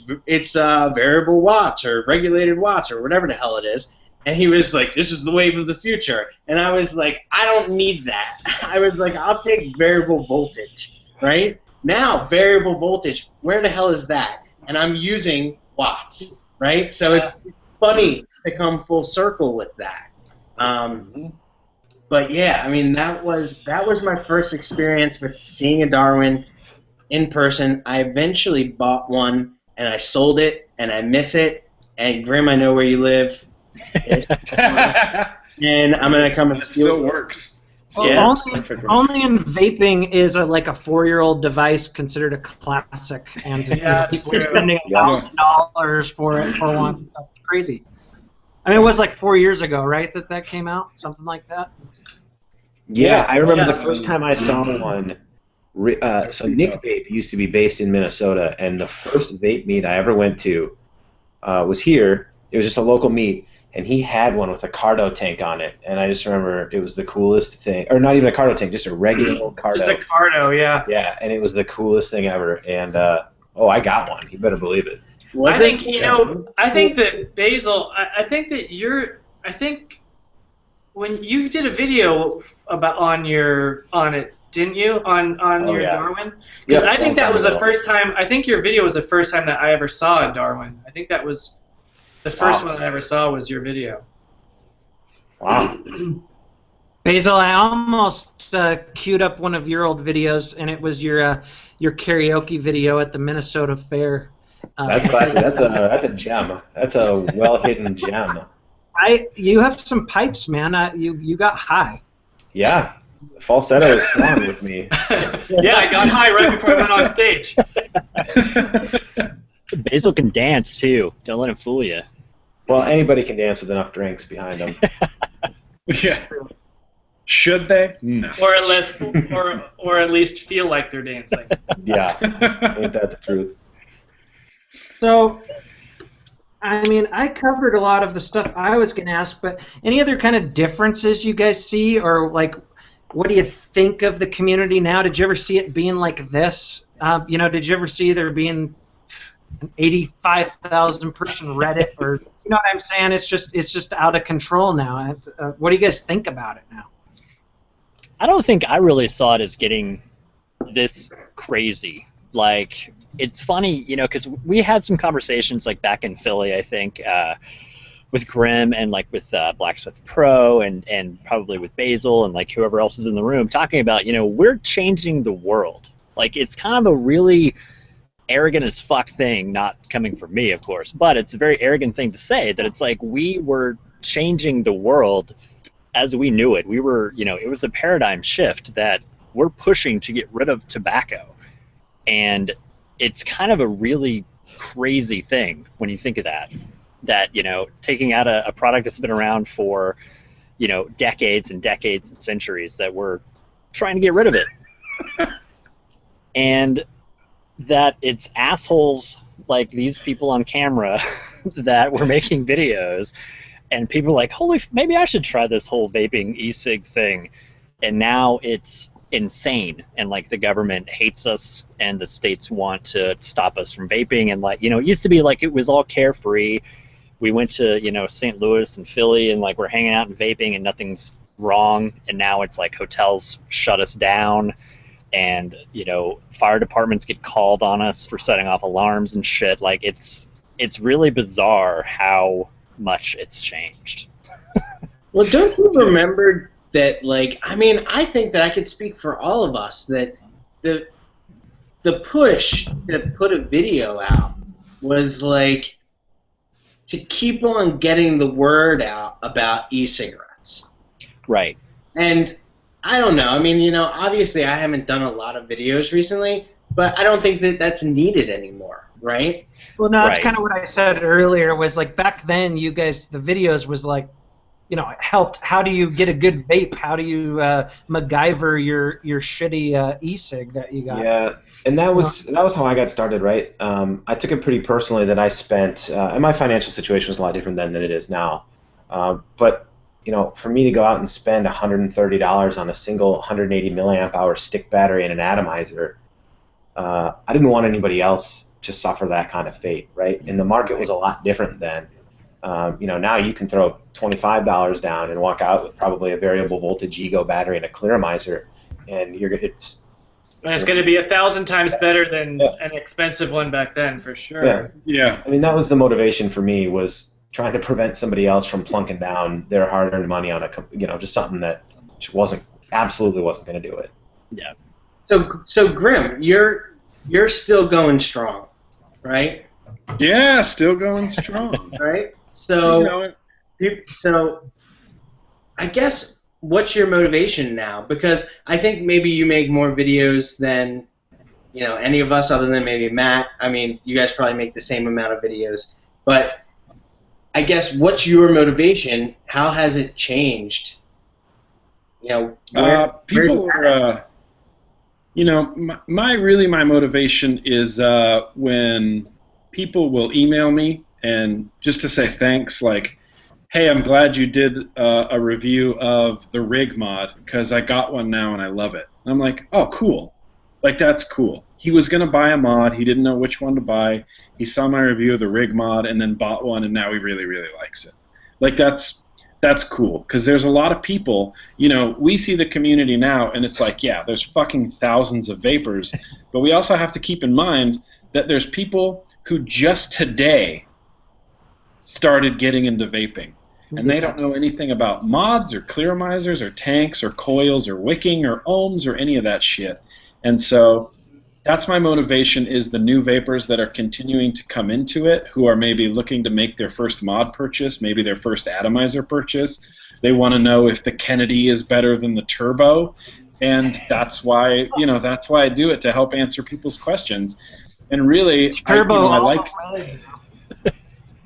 variable watts or regulated watts or whatever the hell it is. And he was like, this is the wave of the future. And I was like, I don't need that. I was like, I'll take variable voltage, right? Now, variable voltage, where the hell is that? And I'm using watts, right? So it's funny to come full circle with that. But yeah, I mean, that was my first experience with seeing a Darwin in person. I eventually bought one, and I sold it, and I miss it. And Grim, I know where you live. And I'm gonna come and steal. Still works. Well, Yeah. only in vaping is like a 4-year-old device considered a classic, and Yeah, it's people are true. spending $1,000 for it for one. That's crazy. I mean, it was like 4 years ago, right? That came out, something like that. Yeah, I remember Yeah. the first time I saw one. So Nick Vape used to be based in Minnesota, and the first vape meet I ever went to was here. It was just a local meet, and he had one with a cardo tank on it, and I just remember it was the coolest thing. Or not even a cardo tank, just a regular old cardo. Just a cardo, yeah. Yeah, and it was the coolest thing ever. And I got one. You better believe it. I think I think that Basil. I think when you did a video on it, didn't you? On your yeah. Darwin? Because Yep, I think long that time was the ago. first time. I think your video was the first time that I ever saw a Darwin. I think that was the first one that I ever saw was your video. Wow. Basil, I almost queued up one of your old videos, and it was your karaoke video at the Minnesota Fair. That's classic. That's a gem. That's a well-hidden gem. You have some pipes, man. You got high. Yeah. Falsetto is strong with me. Yeah, I got high right before I went on stage. Basil can dance too. Don't let him fool you. Well, anybody can dance with enough drinks behind them. Yeah. Should they? No. Or at least feel like they're dancing. Yeah. Ain't that the truth? So, I mean, I covered a lot of the stuff I was going to ask, but any other kind of differences you guys see, or like, what do you think of the community now? Did you ever see it being like this? Did you ever see there being an 85,000 person Reddit, or you know what I'm saying? It's just out of control now. What do you guys think about it now? I don't think I really saw it as getting this crazy. Like, it's funny, because we had some conversations like back in Philly, I think, with Grim and like with Blacksmith Pro and probably with Basil and like whoever else is in the room, talking about, we're changing the world. Like, it's kind of a really arrogant as fuck thing, not coming from me, of course, but it's a very arrogant thing to say that it's like we were changing the world as we knew it. We were, it was a paradigm shift that we're pushing to get rid of tobacco. And it's kind of a really crazy thing when you think of that, taking out a product that's been around for, decades and decades and centuries, that we're trying to get rid of it. And that it's assholes like these people on camera that were making videos, and people are like, maybe I should try this whole vaping e-cig thing. And now it's insane, and like the government hates us and the states want to stop us from vaping, and like, it used to be like it was all carefree. We went to, St. Louis and Philly, and like we're hanging out and vaping and nothing's wrong, and now it's like hotels shut us down, and fire departments get called on us for setting off alarms and shit. Like, it's really bizarre how much it's changed. Well, don't you remember that, like, I think that I could speak for all of us, that the push to put a video out was, like, to keep on getting the word out about e-cigarettes. Right. And I don't know. Obviously I haven't done a lot of videos recently, but I don't think that that's needed anymore, right? Well, no, that's Right. kind of what I said earlier, was like back then you guys, the videos was like, it helped. How do you get a good vape? How do you MacGyver your shitty e-cig that you got? Yeah, and that was how I got started, right? I took it pretty personally that I spent, and my financial situation was a lot different then than it is now. But for me to go out and spend $130 on a single 180 milliamp hour stick battery and an atomizer, I didn't want anybody else to suffer that kind of fate, right? And the market was a lot different then. Now you can throw $25 down and walk out with probably a variable voltage Ego battery and a clearomizer, and it's going to be 1,000 times better than an expensive one back then, for sure. Yeah. that was the motivation for me, was trying to prevent somebody else from plunking down their hard-earned money on just something that just absolutely wasn't going to do it. Yeah. So Grim, you're still going strong, right? Yeah, still going strong. Right. You know So it. So I guess what's your motivation now? Because I think maybe you make more videos than any of us, other than maybe Matt. I mean, you guys probably make the same amount of videos, but I guess what's your motivation? How has it changed? People are, my motivation is when people will email me and just to say thanks, like, hey, I'm glad you did a review of the rig mod because I got one now and I love it. And I'm like, oh, cool. Like, that's cool. He was going to buy a mod. He didn't know which one to buy. He saw my review of the rig mod and then bought one, and now he really, really likes it. Like, that's cool because there's a lot of people, we see the community now, and it's like, yeah, there's fucking thousands of vapors, but we also have to keep in mind that there's people who just today started getting into vaping. And they don't know anything about mods or clearomizers or tanks or coils or wicking or ohms or any of that shit. And so that's my motivation, is the new vapors that are continuing to come into it, who are maybe looking to make their first mod purchase, maybe their first atomizer purchase. They want to know if the Kennedy is better than the Turbo. And that's why, that's why I do it, to help answer people's questions. And really, Turbo, I like...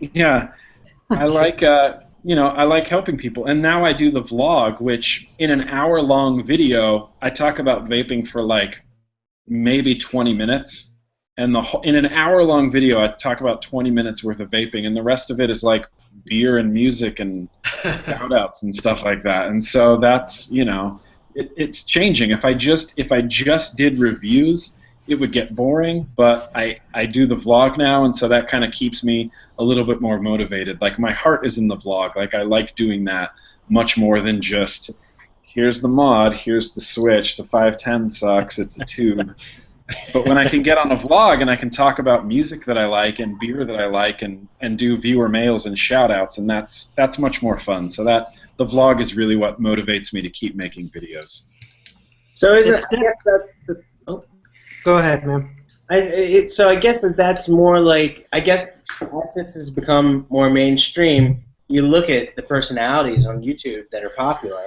Yeah, I like... I like helping people, and now I do the vlog, which in an hour-long video, I talk about vaping for like maybe 20 minutes, and in an hour-long video, I talk about 20 minutes worth of vaping, and the rest of it is like beer and music and shout-outs and stuff like that. And so that's it's changing. If I just did reviews, it would get boring, but I do the vlog now, and so that kind of keeps me a little bit more motivated. Like, my heart is in the vlog. Like, I like doing that much more than just, here's the mod, here's the switch, the 510 sucks, it's a tube. But when I can get on a vlog and I can talk about music that I like and beer that I like and do viewer mails and shout-outs, and that's much more fun. So the vlog is really what motivates me to keep making videos. So I guess that's Go ahead, man. So I guess that's more like, I guess as this has become more mainstream, you look at the personalities on YouTube that are popular,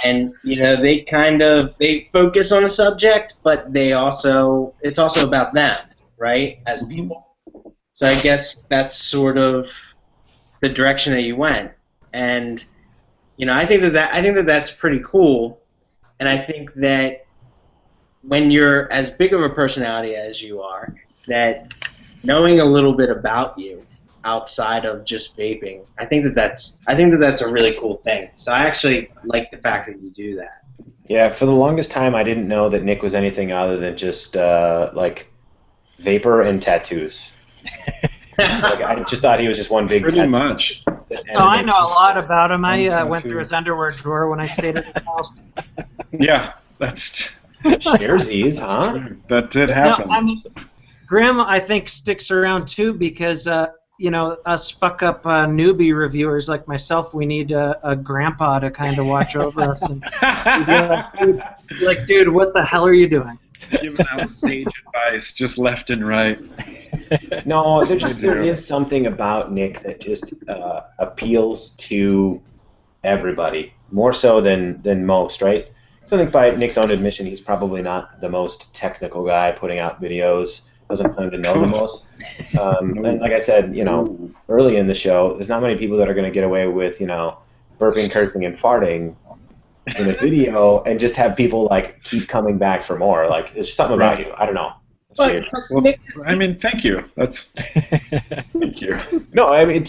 and they focus on a subject, but it's also about them, right, as people. So I guess that's sort of the direction that you went, and I think that's pretty cool, and I think that when you're as big of a personality as you are, that knowing a little bit about you outside of just vaping, I think that's a really cool thing. So I actually like the fact that you do that. Yeah, for the longest time, I didn't know that Nick was anything other than just like vapor and tattoos. I just thought he was just one big pretty much. I know a lot about him. I went through his underwear drawer when I stayed at his house. Yeah, that's... Sharesies, huh? That did happen. No, I mean, Grim, I think, sticks around too because, us fuck-up newbie reviewers like myself, we need a grandpa to kind of watch over us. And be like, dude, what the hell are you doing? Giving out stage advice just left and right. No, there is something about Nick that just appeals to everybody, more so than most, right? So I think by Nick's own admission, he's probably not the most technical guy putting out videos, doesn't claim to know the most. And like I said, early in the show, there's not many people that are going to get away with, burping, cursing, and farting in a video and just have people, like, keep coming back for more. Like, there's just something about you. I don't know. Well, I mean, thank you. Thank you. No, I mean,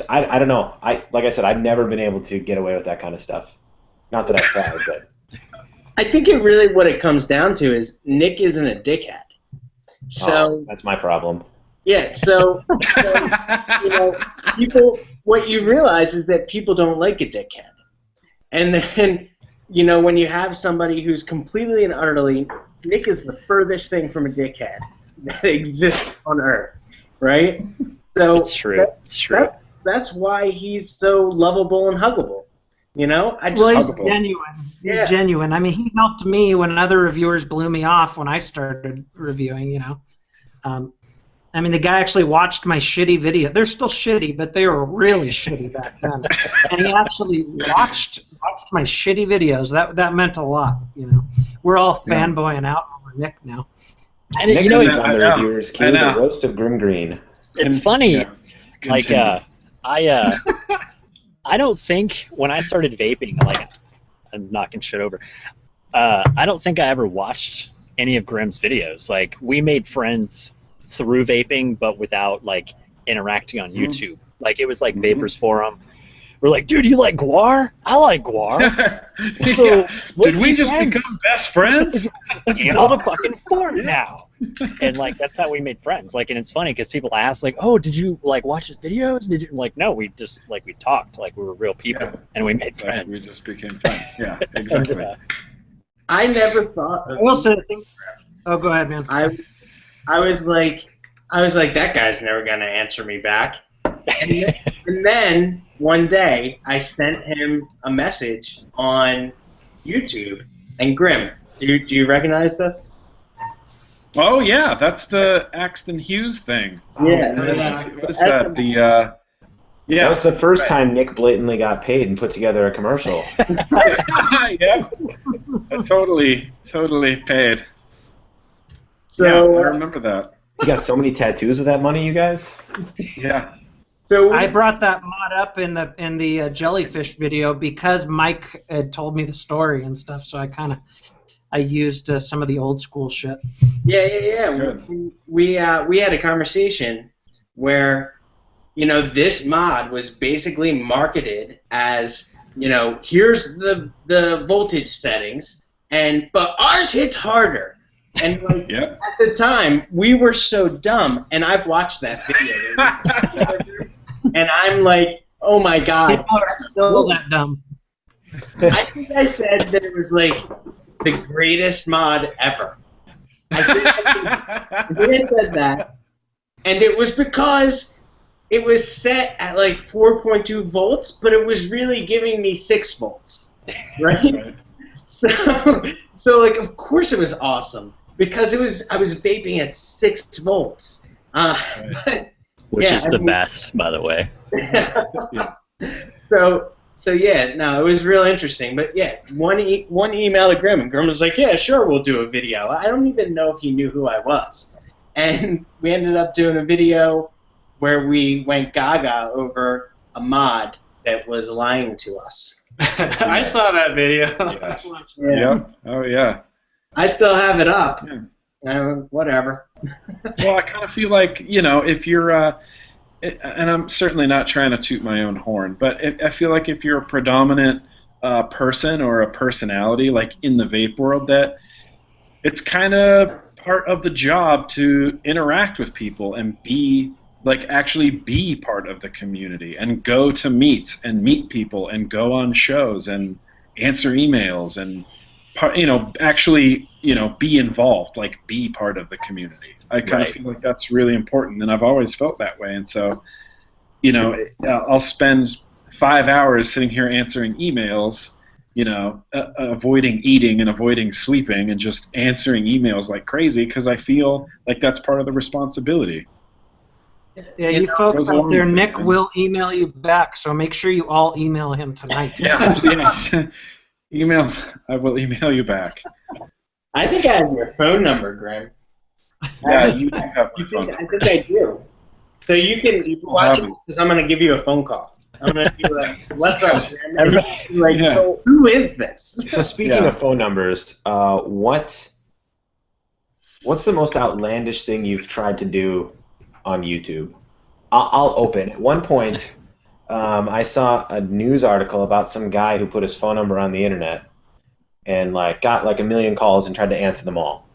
I don't know. Like I said, I've never been able to get away with that kind of stuff. Not that I've tried, but... I think what it comes down to is Nick isn't a dickhead. So that's my problem. Yeah, so people, what you realize is that people don't like a dickhead. And then, when you have somebody who's completely and utterly, Nick is the furthest thing from a dickhead that exists on Earth, right? So it's true. It's true. That's why he's so lovable and huggable. He's genuine. He's genuine. I mean, he helped me when other reviewers blew me off when I started reviewing. I mean, the guy actually watched my shitty video. They're still shitty, but they were really shitty back then. And he actually watched my shitty videos. That meant a lot, you know. We're all fanboying out over Nick now. And Next you know, week on the reviewers, Q, the roast of Grim Green. It's funny. Like, I don't think when I started vaping, like, I'm knocking shit over. I don't think I ever watched any of Grim's videos. Like, we made friends through vaping, but without like interacting on YouTube. Like, it was like Vapors Forum. We're like, dude, you like Guar? I like Guar. So did we just become best friends? Let's build a fucking forum now. And like, that's how we made friends. Like, and it's funny because people ask, like, oh, did you like watch his videos? Did you like? No, we just like we talked, like we were real people, and we made friends. We just became friends. Yeah, exactly. And, I never thought. I will say, oh, go ahead, man. I was like, that guy's never gonna answer me back. And then one day I sent him a message on YouTube. And Grim, do you recognize this? Oh yeah, that's the Axton Hughes thing. Yeah. What is that? Yeah. That was the first time Nick blatantly got paid and put together a commercial. Yeah. I totally paid. So yeah, I remember that. You got so many tattoos with that money, you guys? Yeah. So I brought that mod up in the jellyfish video because Mike had told me the story and stuff, so I used some of the old school shit. Yeah. We had a conversation where, you know, this mod was basically marketed as, you know, here's the voltage settings, but ours hits harder. And like, at the time, we were so dumb, and I've watched that video. And I'm like, oh my god. People are still that dumb. I think I said that it was like the greatest mod ever. I think I said that. And it was because it was set at like 4.2 volts, but it was really giving me 6 volts. Right? So like, of course it was awesome. Because I was vaping at 6 volts. Which is the best, by the way. So yeah, no, it was real interesting. But yeah, one email to Grim, and Grim was like, yeah, sure, we'll do a video. I don't even know if he knew who I was. And we ended up doing a video where we went gaga over a mod that was lying to us. I saw that video. Yes. Yeah. Oh yeah. I still have it up. Whatever. Well, I kind of feel like, you know, if you're, and I'm certainly not trying to toot my own horn, but I feel like if you're a predominant person or a personality, like in the vape world, that it's kind of part of the job to interact with people and actually be part of the community and go to meets and meet people and go on shows and answer emails and, you know, actually, you know, be involved, like be part of the community. I kind of feel like that's really important, and I've always felt that way. And so, you know, I'll spend 5 hours sitting here answering emails, you know, avoiding eating and avoiding sleeping and just answering emails like crazy because I feel like that's part of the responsibility. Yeah, you folks out there, Nick will email you back, so make sure you all email him tonight. Yeah, yes. I will email you back. I think I have your phone number, Graham. Yeah, you do have my phone number. I think I do. So you can watch it because I'm going to give you a phone call. I'm going to be like, what's up, Graham? Like, so who is this? So speaking of phone numbers, what's the most outlandish thing you've tried to do on YouTube? I'll open. At one point, I saw a news article about some guy who put his phone number on the internet and like got like 1 million calls and tried to answer them all.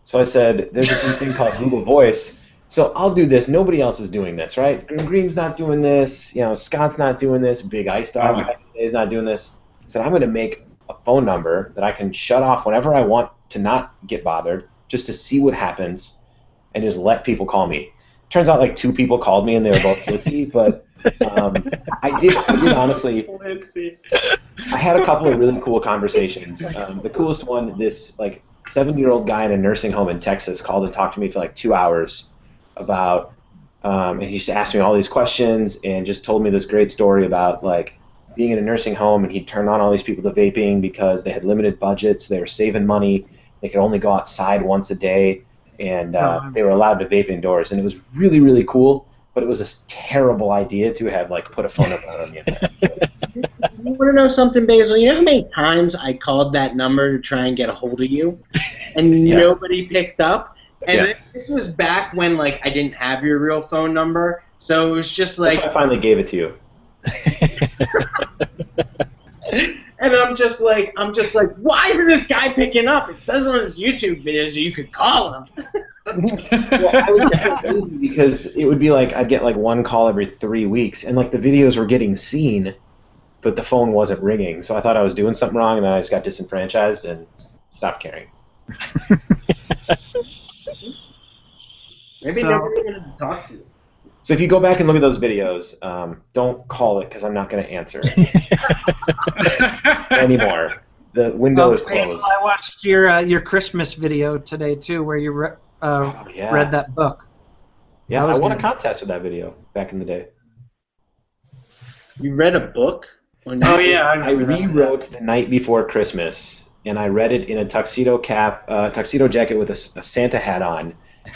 So I said, there's this new thing called Google Voice, so I'll do this. Nobody else is doing this, right? And Green's not doing this. You know, Scott's not doing this. Big Ice Dog is not doing this. I said, I'm going to make a phone number that I can shut off whenever I want to not get bothered, just to see what happens, and just let people call me. Turns out like 2 people called me and they were both glitzy, but I did honestly. I had a couple of really cool conversations. The coolest one, this like 7-year-old guy in a nursing home in Texas called and talked to me for like 2 hours about, and he just asked me all these questions and just told me this great story about like being in a nursing home, and he'd turned on all these people to vaping because they had limited budgets, they were saving money, they could only go outside once a day, and they were allowed to vape indoors, and it was really, really cool. But it was a terrible idea to have like put a phone number on the internet. You want to know something, Basil? You know how many times I called that number to try and get a hold of you, and Yeah. nobody picked up? And Yeah. then this was back when like I didn't have your real phone number, so it was just That's like, why I finally gave it to you. and I'm just like, why isn't this guy picking up? It says on his YouTube videos you could call him. Well, I was getting busy because it would be like I'd get like one call every 3 weeks, and like the videos were getting seen, but the phone wasn't ringing. So I thought I was doing something wrong, and then I just got disenfranchised and stopped caring. Maybe So- nobody wanted to talk to you. So if you go back and look at those videos, don't call it because I'm not going to answer anymore. The window is Basil, closed. I watched your Christmas video today too, where you Oh, yeah. read that book. Yeah, That was I won a good. contest with that video back in the day. You read a book? On Oh YouTube? yeah, I rewrote The Night Before Christmas, and I read it in a tuxedo jacket with a Santa hat on,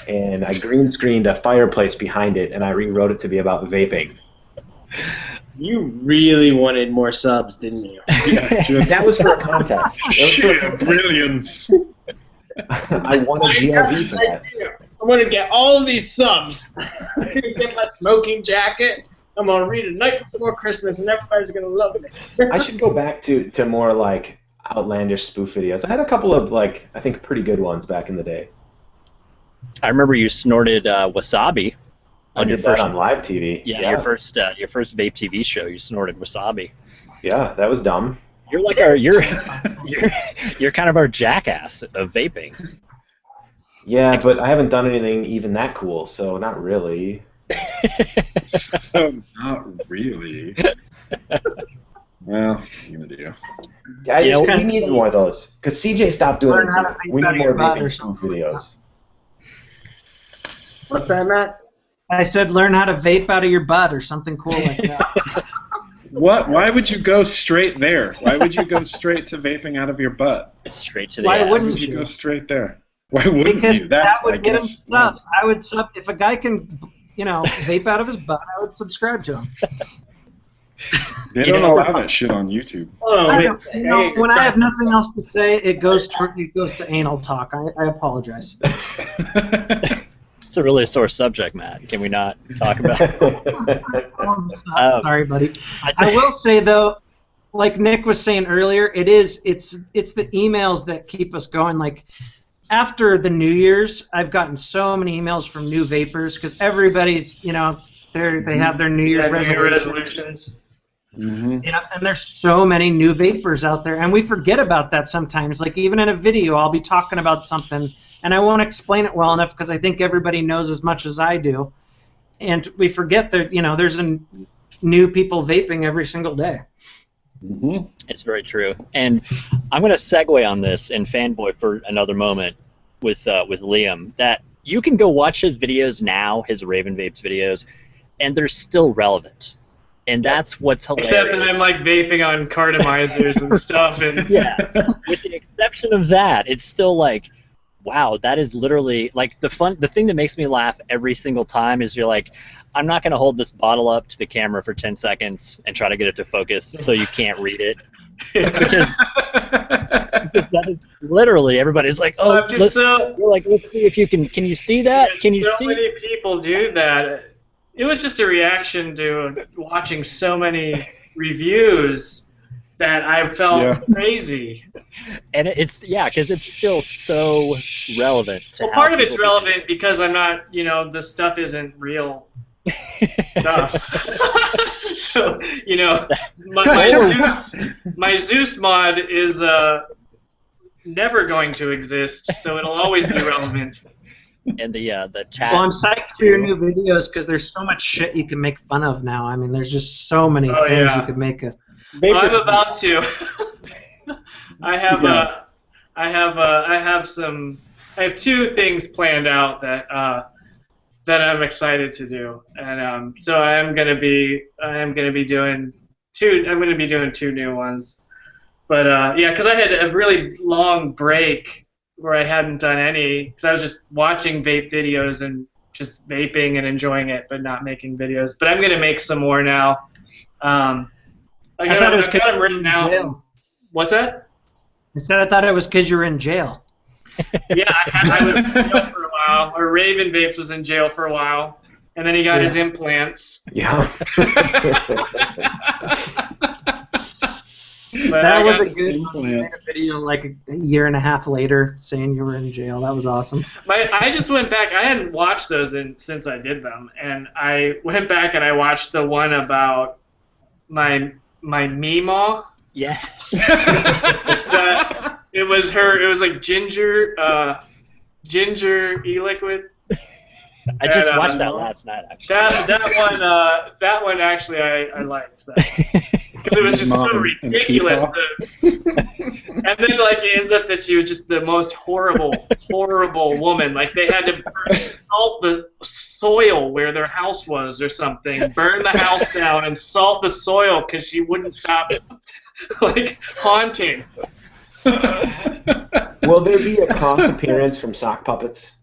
and I green screened a fireplace behind it, and I rewrote it to be about vaping. You really wanted more subs, didn't you? That was for a contest. That was for a Sheer contest. brilliance. I won a GLV for that. I'm gonna get all of these subs. I'm gonna get my smoking jacket. I'm gonna read A Night Before Christmas, and everybody's gonna love me. I should go back to more like outlandish spoof videos. I had a couple of like I think pretty good ones back in the day. I remember you snorted wasabi I on your did that first on live TV. your first Vape TV show. You snorted wasabi. Yeah, that was dumb. You're like you're kind of our jackass of vaping. Yeah, but I haven't done anything even that cool, so not really. Not really. Well, you gonna do. Yeah, You know, we need more of those. Because CJ stopped doing Learn them how too. to think We about need more your butt or vaping spoof videos. What's that, Matt? I said learn how to vape out of your butt or something cool like that. What? Why would you go straight there? Why would you go straight to vaping out of your butt? Straight to the Why ass. wouldn't Why would you go straight there? Why wouldn't Because you? that I would get him guess, subs. I would sub if a guy can, vape out of his butt. I would subscribe to him. They You don't know- allow that shit on YouTube. Oh, I wait. don't- when I have nothing else to say, it goes to anal talk. I apologize. It's a really sore subject, Matt. Can we not talk about it? Sorry, buddy. I I think- will say though, like Nick was saying earlier, it's the emails that keep us going. Like after the New Year's, I've gotten so many emails from new vapors because everybody's they have their New Year's resolutions. Mm-hmm. And there's so many new vapors out there, and we forget about that sometimes. Like even in a video, I'll be talking about something, and I won't explain it well enough because I think everybody knows as much as I do, and we forget that there's new people vaping every single day. Mm-hmm. It's very true. And I'm going to segue on this and fanboy for another moment with Liam, that you can go watch his videos now, his Raven Vapes videos, and they're still relevant. And that's what's hilarious. Except that I'm like vaping on cartomizers and stuff, and Yeah. With the exception of that, it's still like, wow, that is literally like the thing that makes me laugh every single time is you're like, I'm not going to hold this bottle up to the camera for 10 seconds and try to get it to focus so you can't read it. Because that is literally everybody's like, oh, I'm just so you're like, let's see if you can you see that? Can you so see? many people do that. It was just a reaction to watching so many reviews that I felt crazy. And because it's still so relevant. To Well, how part of it's people- relevant because I'm not, the stuff isn't real stuff. So, my Zeus mod is never going to exist, so it'll always be relevant. And the chat. Well, I'm psyched for your new videos because there's so much shit you can make fun of now. I mean, there's just so many Oh, things yeah. you could make. I'm about to. I have two things planned out that that I'm excited to do, and so I am gonna be doing two. I'm gonna be doing 2 new ones, but yeah, because I had a really long break where I hadn't done any, because I was just watching vape videos and just vaping and enjoying it, but not making videos. But I'm gonna make some more now. I thought it was I've got them written out. jail. What's that? Instead, I thought it was because you were in jail. Yeah, I was in jail for a while. Or Raven Vapes was in jail for a while, and then he got his implants. Yeah. But That I was got a good video, like a year and a half later, saying you were in jail. That was awesome. I just went back. I hadn't watched those since I did them, and I went back and I watched the one about my Meemaw. Yes. It was her. It was like ginger e-liquid. I just watched that last night, actually. That one actually I liked that. Because it was just so ridiculous. And then like it ends up that she was just the most horrible woman. Like they had to salt the soil where their house was or something, burn the house down and salt the soil because she wouldn't stop like haunting. Will there be a cross appearance from Sock Puppets?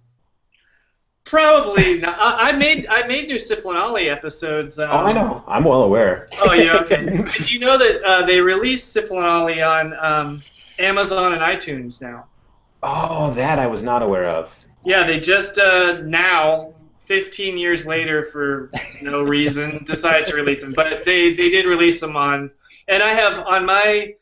Probably not. I made new Syphilin episodes. Oh, I know. I'm well aware. Oh yeah, okay. Did you know that they released Syphilin on Amazon and iTunes now? Oh, that I was not aware of. Yeah, they just now, 15 years later, for no reason, decided to release them. But they did release them on, and I have on my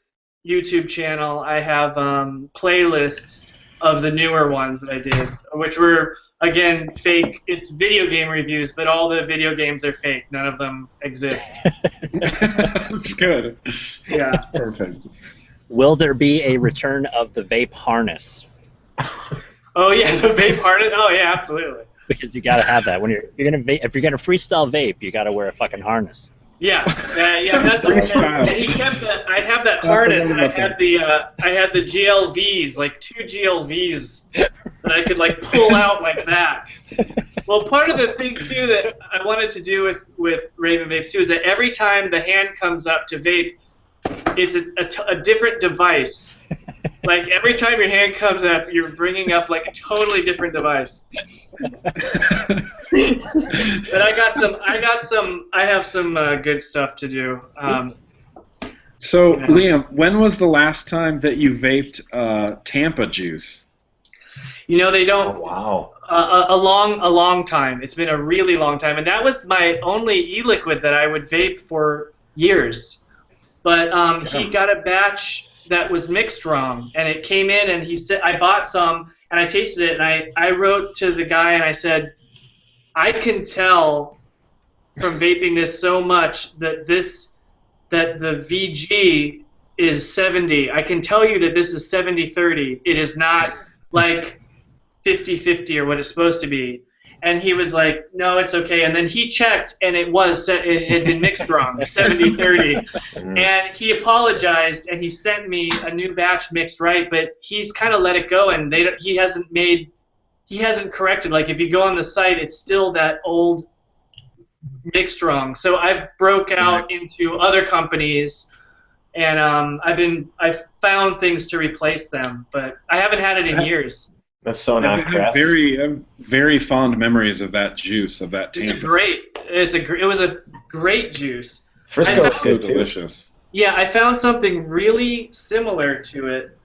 YouTube channel, I have playlists of the newer ones that I did, which were, again, fake. It's video game reviews, but all the video games are fake. None of them exist. That's good. Yeah. That's perfect. Will there be a return of the vape harness? Oh yeah, the vape harness. Oh yeah, absolutely. Because you gotta have that when if you're gonna freestyle vape, you gotta wear a fucking harness. Yeah, that's Freestyle. he kept that. I have that harness, and I had the GLVs, like 2 GLVs that I could like pull out like that. Well, part of the thing too that I wanted to do with Raven Vapes too is that every time the hand comes up to vape, it's a different device. Like every time your hand comes up, you're bringing up like a totally different device. But I have some good stuff to do. So, Liam, when was the last time that you vaped Tampa juice? You know, they don't. Oh, wow. A long time. It's been a really long time, and that was my only e-liquid that I would vape for years. But he got a batch that was mixed wrong, and it came in, and he said, I bought some, and I tasted it, and I wrote to the guy, and I said, I can tell from vaping this so much that the VG is 70. I can tell you that this is 70-30. It is not like 50-50 or what it's supposed to be. And he was like, no, it's okay. And then he checked, and it had been mixed wrong, 70-30. And he apologized, and he sent me a new batch mixed right, but he's kind of let it go, and he hasn't corrected. Like, if you go on the site, it's still that old mixed wrong. So I've broke out into other companies, and I've found things to replace them, but I haven't had it in years. That's so not correct. I have very fond memories of that juice, of that Tampa. It was a great juice. Frisco is So good too. delicious. Yeah, I found something really similar to it.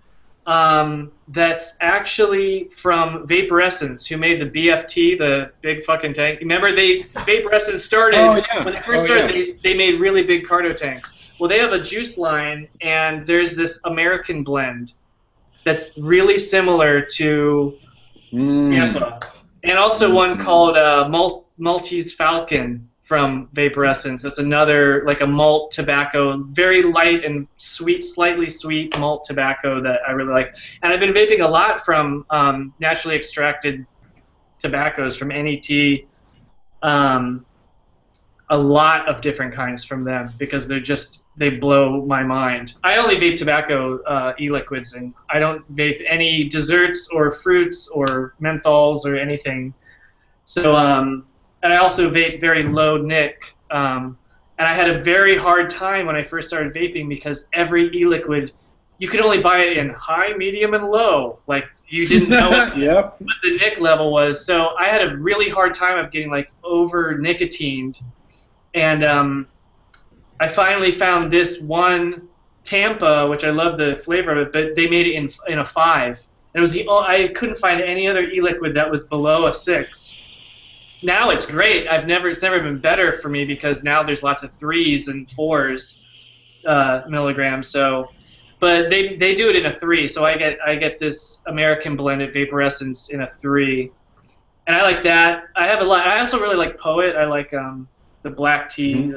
That's actually from Vaporescence, who made the BFT, the big fucking tank. Remember, Vaporescence started when they first started. They made really big cardo tanks. Well, they have a juice line, and there's this American blend that's really similar to Tampa, and also one called Maltese Falcon from Vaporescence. It's another like a malt tobacco, very light and sweet, slightly sweet malt tobacco that I really like. And I've been vaping a lot from naturally extracted tobaccos from NET. A lot of different kinds from them because they blow my mind. I only vape tobacco e-liquids, and I don't vape any desserts or fruits or menthols or anything So and I also vape very low nic. And I had a very hard time when I first started vaping because every e-liquid, you could only buy it in high, medium, and low. Like you didn't know what the nic level was. So I had a really hard time of getting like over nicotined. And I finally found this one Tampa, which I love the flavor of it, but they made it in a 5. And it was I couldn't find any other e-liquid that was below a 6. Now it's great. It's never been better for me because now there's lots of 3s and 4s milligrams. So, but they do it in a 3. So I get this American blended Vaporescence in a 3, and I like that. I have a lot. I also really like Poet. I like the black tea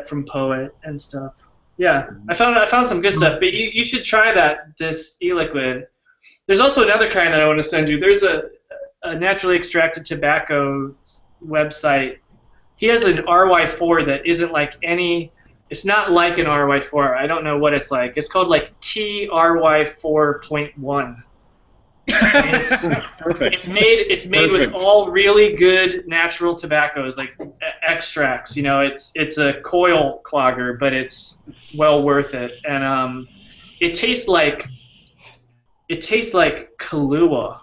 from Poet and stuff. Yeah, I found some good stuff. But you should try this e-liquid. There's also another kind that I want to send you. There's a naturally extracted tobacco website. He has an RY4 that isn't like any. It's not like an RY4. I don't know what it's like. It's called like TRY4.1. Perfect. It's made with all really good natural tobaccos, like extracts. You know, it's a coil clogger, but it's well worth it. And it tastes like Kahlua.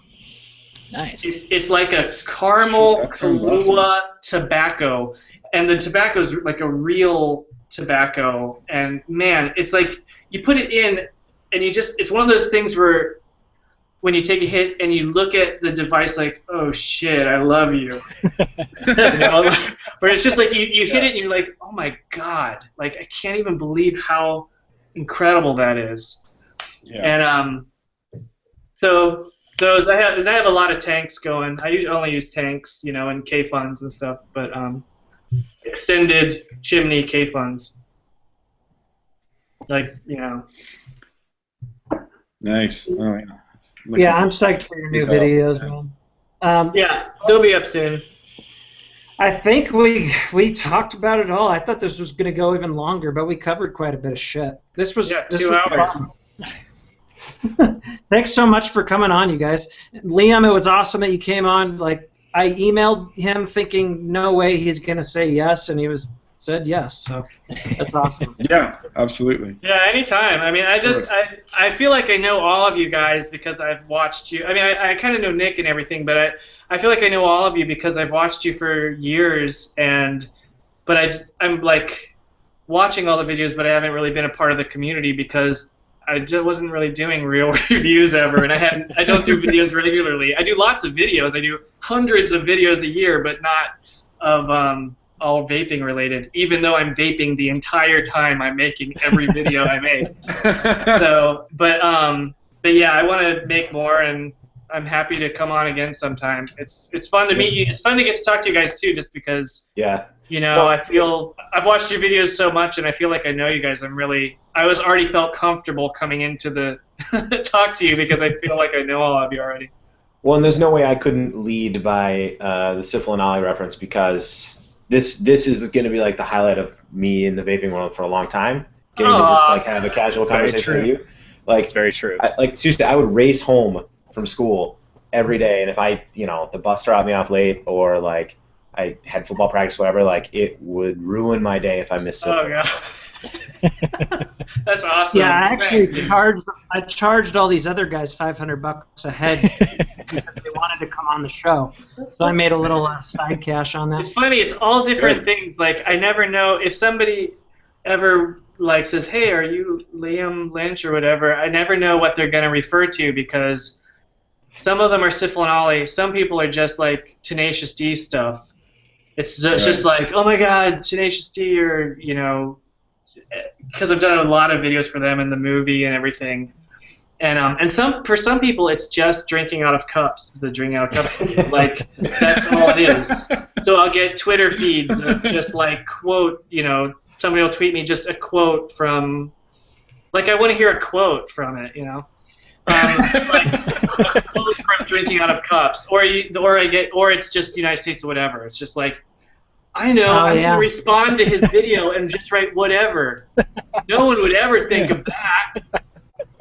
Nice. It's like a caramel Kahlua awesome. tobacco, and the tobacco is like a real tobacco. And man, it's like you put it in, and it's one of those things where when you take a hit and you look at the device like, oh shit, I love you. You know? Where it's just like you hit it and you're like, oh my god, like I can't even believe how incredible that is. Yeah. And so those I have a lot of tanks going. I only use tanks, you know, and K-funds and stuff, but extended chimney K-funds. Like, you know. Nice. Oh, yeah. Yeah, I'm psyched for your new videos, man. Yeah, they'll be up soon. I think we talked about it all. I thought this was going to go even longer, but we covered quite a bit of shit. This was 2 hours. Fun. Thanks so much for coming on, you guys. Liam, it was awesome that you came on. Like, I emailed him thinking no way he's going to say yes, and he said yes, so that's awesome. Yeah, absolutely. Yeah, anytime. I mean, I feel like I know all of you guys because I've watched you. I mean, I kind of know Nick and everything, but I feel like I know all of you because I've watched you for years, but I'm like watching all the videos, but I haven't really been a part of the community because I just wasn't really doing real reviews ever, and I don't do videos regularly. I do lots of videos. I do hundreds of videos a year, but not of all vaping related, even though I'm vaping the entire time I'm making every video I make. So, but yeah, I want to make more, and I'm happy to come on again sometime. It's fun to meet you. It's fun to get to talk to you guys too, just because. Yeah. You know, I've watched your videos so much, and I feel like I know you guys. I was already felt comfortable coming into the talk to you because I feel like I know all of you already. Well, and there's no way I couldn't lead by the Syphil and Ollie reference because this is going to be like the highlight of me in the vaping world for a long time. Getting to just like have a casual conversation with you. Like, it's very true. Seriously, I would race home from school every day, and if the bus dropped me off late or like I had football practice, whatever, like it would ruin my day if I missed Syphil. Oh yeah. That's awesome. Yeah, I actually charged all these other guys $500 a head because they wanted to come on the show. So I made a little side cash on that. It's funny. It's all different things. Like I never know if somebody ever like says, "Hey, are you Liam Lynch or whatever?" I never know what they're gonna refer to because some of them are Syphil and Ollie. Some people are just like Tenacious D stuff. It's just like, oh my God, Tenacious D, or you know. Because I've done a lot of videos for them in the movie and everything, and for some people it's just drinking out of cups. The drinking out of cups, like that's all it is. So I'll get Twitter feeds of just like quote, you know, somebody will tweet me just a quote from, like I want to hear a quote from it, you know, like a quote from drinking out of cups, or it's just United States or whatever. It's just like. I know, I'm going to respond to his video and just write whatever. No one would ever think of that.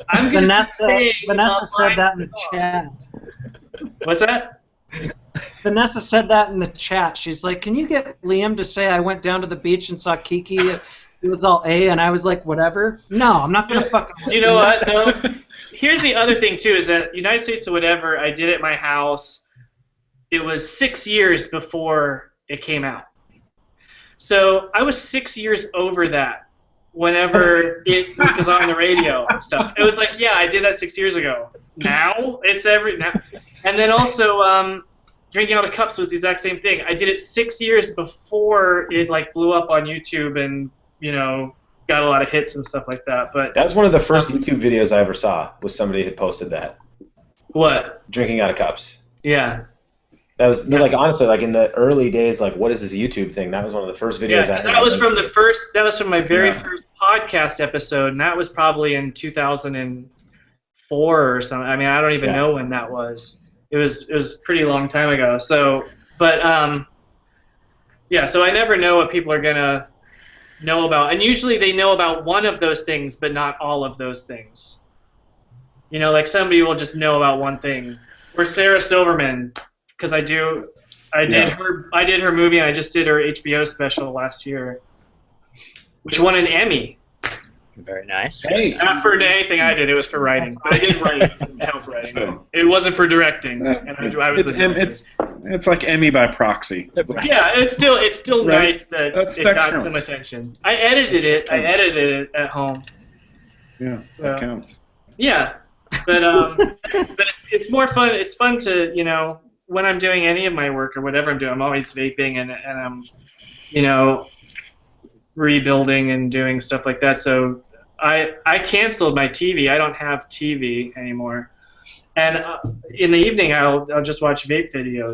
I'm going Vanessa said that in the chat. What's that? Vanessa said that in the chat. She's like, "Can you get Liam to say I went down to the beach and saw Kiki? It was all A," and I was like, "Whatever." No, I'm not gonna fucking. Do you know what? Though, here's the other thing too: is that United States of Whatever I did at my house. It was 6 years before it came out. So I was 6 years over that whenever it was on the radio and stuff. It was like, yeah, I did that 6 years ago. Now it's now. And then also drinking out of cups was the exact same thing. I did it 6 years before it like blew up on YouTube and got a lot of hits and stuff like that. But that was one of the first YouTube videos I ever saw. Was somebody had posted that. What? Drinking out of cups. Yeah. That was like honestly like in the early days, like what is this YouTube thing? That was one of the first videos. Yeah, that was from That was from my very first podcast episode, and that was probably in 2004 or something. I mean, I don't even know when that was. It was a pretty long time ago. So, but yeah. So I never know what people are gonna know about, and usually they know about one of those things, but not all of those things. Like somebody will just know about one thing. Or Sarah Silverman. Because I did her movie, and I just did her HBO special last year, which won an Emmy. Very nice. Hey. Not for anything I did; it was for writing. But I did write and help writing. So, it wasn't for directing. It's like Emmy by proxy. Yeah, it's still Right. nice that That it got counts. some attention. I edited it. I edited it at home. Yeah, that counts. Yeah, but it's more fun. It's fun to when I'm doing any of my work or whatever I'm doing, I'm always vaping and I'm, rebuilding and doing stuff like that. So I canceled my TV. I don't have TV anymore. And in the evening, I'll just watch vape videos.